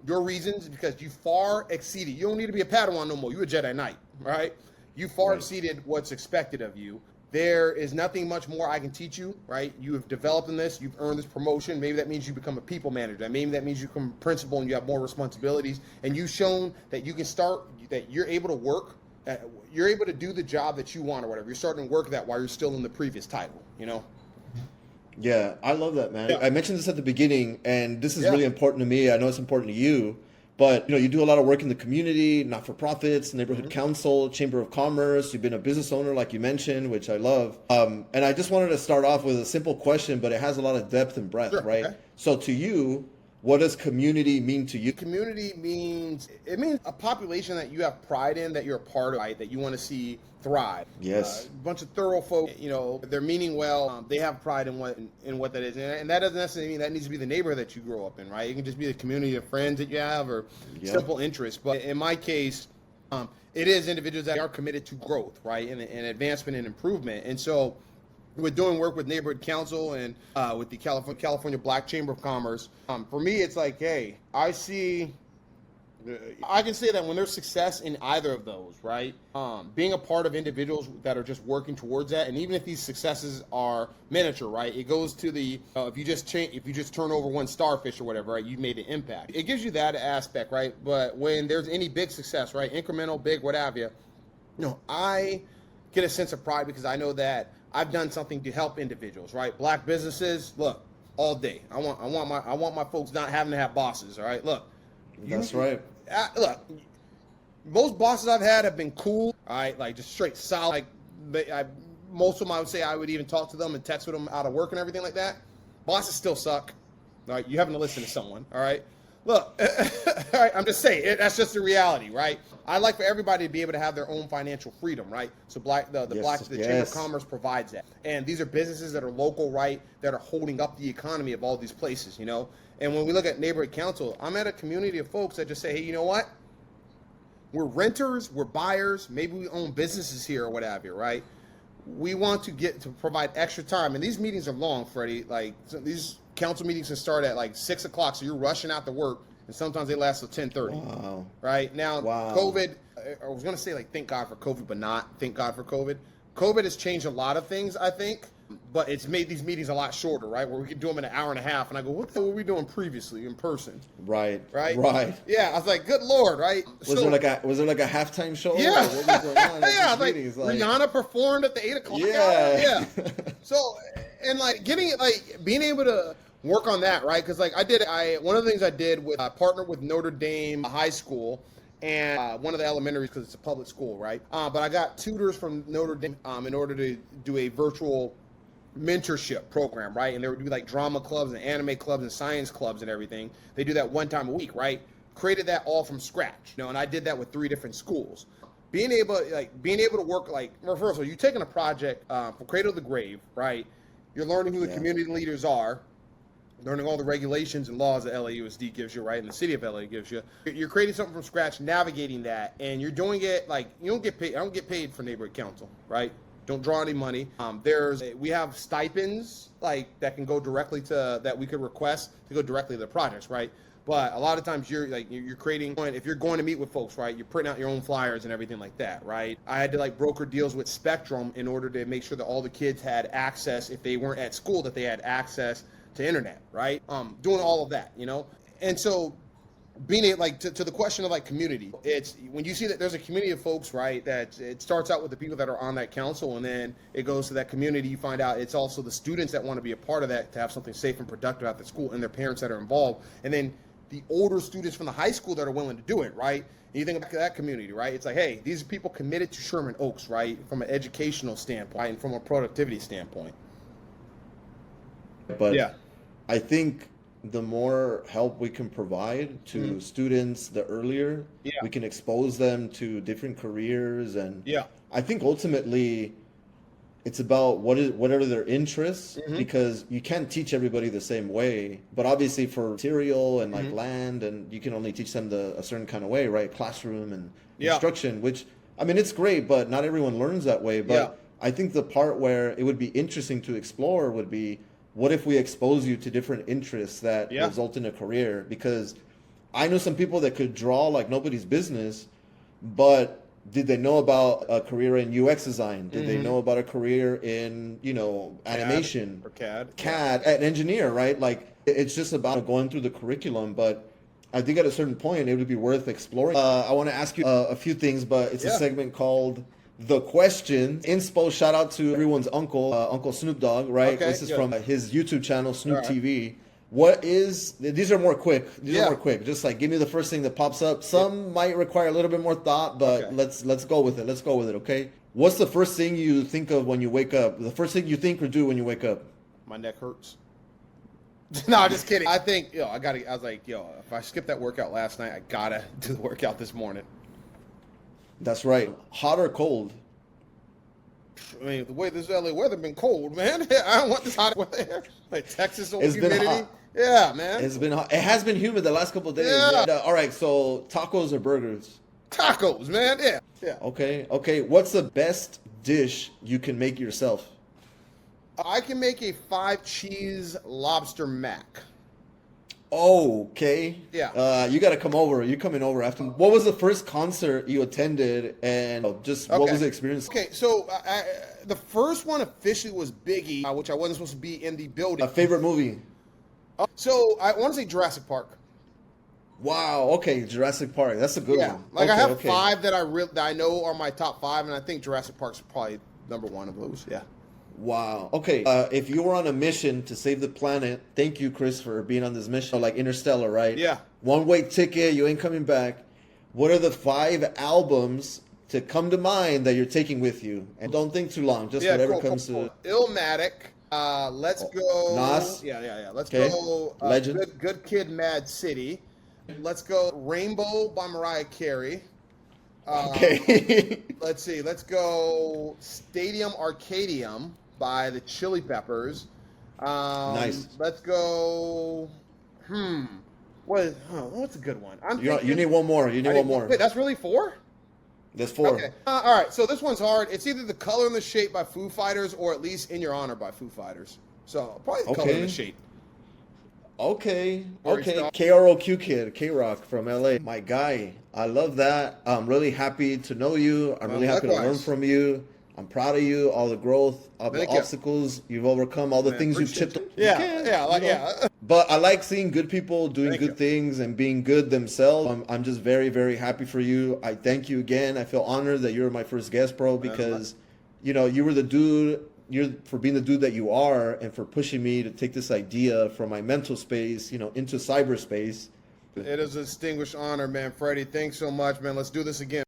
your reasons because you far exceeded. You don't need to be a Padawan no more. You're a Jedi Knight, right? You far exceeded what's expected of you. There is nothing much more I can teach you, right? You have developed in this. You've earned this promotion. Maybe that means you become a people manager. Maybe that means you become a principal and you have more responsibilities. And you've shown that you can that you're able to work, you're able to do the job that you want or whatever. You're starting to work that while you're still in the previous title, you know? Yeah, I love that, man. Yeah. I mentioned this at the beginning, and this is really important to me. I know it's important to you, But you do a lot of work in the community, not-for-profits, neighborhood council, chamber of commerce. You've been a business owner, like you mentioned, which I love. And I just wanted to start off with a simple question, but it has a lot of depth and breadth, right? Okay. So to you, what does community mean to you? Community means a population that you have pride in, that you're a part of, right? That you want to see thrive. Yes. A bunch of thorough folk, they're meaning well. They have pride in what that is, and that doesn't necessarily mean that needs to be the neighborhood that you grow up in, right? It can just be the community of friends that you have, or simple interests. But in my case, it is individuals that are committed to growth, right, and advancement and improvement. And so, we're doing work with neighborhood council and with the California Black Chamber of Commerce. For me, it's like, hey, I can say that when there's success in either of those, right? Being a part of individuals that are just working towards that, and even if these successes are miniature, right? It goes to the if you just turn over one starfish or whatever, right? You made an impact. It gives you that aspect, right? But when there's any big success, right? Incremental, big, what have you, I get a sense of pride because I know that I've done something to help individuals, right? Black businesses, look, all day. I want my folks not having to have bosses, all right? Look. That's right. Look, most bosses I've had have been cool, all right? Like just straight solid. Most of them, I would say I would even talk to them and text with them out of work and everything like that. Bosses still suck, all right? You having to listen to someone, all right? Look, all right, I'm just saying, that's just the reality, right? I like for everybody to be able to have their own financial freedom, right? So the Chamber of Commerce provides that. And these are businesses that are local, right, that are holding up the economy of all these places, And when we look at neighborhood council, I'm at a community of folks that just say, hey, you know what? We're renters, we're buyers, maybe we own businesses here or what have you, right? We want to provide extra time. And these meetings are long, Freddie. Like, these council meetings can start at like 6 o'clock, so you're rushing out to work, and sometimes they last till 10:30. Wow. Right now, COVID. I was gonna say like thank God for COVID, but not thank God for COVID. COVID has changed a lot of things, I think, but it's made these meetings a lot shorter, right? Where we could do them in an hour and a half, and I go, what the hell were we doing previously in person? Right. Yeah, I was like, good Lord, right? Was there like a halftime show? Yeah. What was going on yeah, like Rihanna performed at the 8 o'clock hour. Yeah. So, and like being able to work on that, right? Because one of the things I did with partnered with Notre Dame High School and one of the elementaries because it's a public school, right? But I got tutors from Notre Dame in order to do a virtual mentorship program, right? And they would do like drama clubs and anime clubs and science clubs and everything. They do that one time a week, right? Created that all from scratch, and I did that with 3 different schools. Being able to work first of all, you're taking a project from cradle to grave, right? You're learning who the community leaders are, learning all the regulations and laws that LAUSD gives you, right, and the city of LA gives you. You're creating something from scratch, navigating that, and you're doing it like you don't get paid. I don't get paid for neighborhood council, right? Don't draw any money. We have stipends that can go directly that we could request to go directly to the projects, right? But a lot of times you're creating, if you're going to meet with folks, right, you're printing out your own flyers and everything like that, right? I had to broker deals with Spectrum in order to make sure that all the kids had access, if they weren't at school, that they had access to internet, right? Doing all of that, And so being to the question of community, it's when you see that there's a community of folks, right, that it starts out with the people that are on that council, and then it goes to that community. You find out it's also the students that want to be a part of that, to have something safe and productive at the school, and their parents that are involved, and then the older students from the high school that are willing to do it, right? And you think about that community, right? It's like, hey, these are people committed to Sherman Oaks, right, from an educational standpoint and from a productivity standpoint. But yeah, I think the more help we can provide to students, the earlier we can expose them to different careers. And I think ultimately it's about what are their interests, because you can't teach everybody the same way. But obviously for material and land, and you can only teach them a certain kind of way, right? Classroom and instruction, which, I mean, it's great, but not everyone learns that way. But I think the part where it would be interesting to explore would be, what if we expose you to different interests that result in a career? Because I know some people that could draw like nobody's business, but did they know about a career in UX design? Did they know about a career in, animation? Or CAD. CAD, an engineer, right? Like, it's just about going through the curriculum. But I think at a certain point, it would be worth exploring. I want to ask you a few things, but it's a segment called The Question. Inspo, shout out to everyone's uncle, Uncle Snoop Dogg, right? Okay, this is from his YouTube channel, Snoop TV. These are more quick. These Yeah. are more quick. Just like give me the first thing that pops up. Some might require a little bit more thought, but Okay. let's go with it. Let's go with it, okay? What's the first thing you think of when you wake up? The first thing you think or do when you wake up? My neck hurts. No, just kidding. I think, I was like, if I skipped that workout last night, I gotta do the workout this morning. That's right. Hot or cold? I mean, the way this LA weather been cold, man. I don't want this hot weather. Like Texas over It's been humidity. hot. Yeah, man. It's been hot. It has been humid the last couple of days. Yeah. All right, so tacos or burgers? Tacos, man. Yeah. Yeah. Okay. What's the best dish you can make yourself? I can make a 5-cheese lobster mac. Okay. Yeah. You got to come over. You're coming over after. What was the first concert you attended, and just what was the experience? Okay, so the first one officially was Biggie, which I wasn't supposed to be in the building. A favorite movie? So I want to say Jurassic Park. Wow. Okay, Jurassic Park. That's a good one. Like okay, I have okay. 5 that I know are my top 5, and I think Jurassic Park's probably number 1 of those. Yeah. Wow. Okay. If you were on a mission to save the planet, thank you, Chris, for being on this mission. Like Interstellar, right? Yeah. One-way ticket. You ain't coming back. What are the 5 albums to come to mind that you're taking with you? And don't think too long. Just whatever comes to. Illmatic. Let's go. Nas. Yeah. Let's Okay. go. Legend. Good Kid, Mad City. Let's go. Rainbow by Mariah Carey. Okay. Let's see. Let's go. Stadium Arcadium by the Chili Peppers. Nice. Let's go. What's a good one? You need one more. You need one more. Wait, that's really 4? There's 4. Okay. All right. So this one's hard. It's either The Color and the Shape by Foo Fighters or at least In Your Honor by Foo Fighters. So probably The Color and the Shape. Okay. Sorry, stop. KROQ Kid, K-Rock from LA. My guy. I love that. I'm really happy to know you. I'm really happy to learn from you. I'm proud of you, all the growth, all the obstacles you've overcome, all the things you've chipped. Yeah. But I like seeing good people doing good things and being good themselves. I'm just very, very happy for you. I thank you again. I feel honored that you're my first guest, bro, because, you were the dude. You're for being the dude that you are and for pushing me to take this idea from my mental space, into cyberspace. It is a distinguished honor, man. Freddie, thanks so much, man. Let's do this again.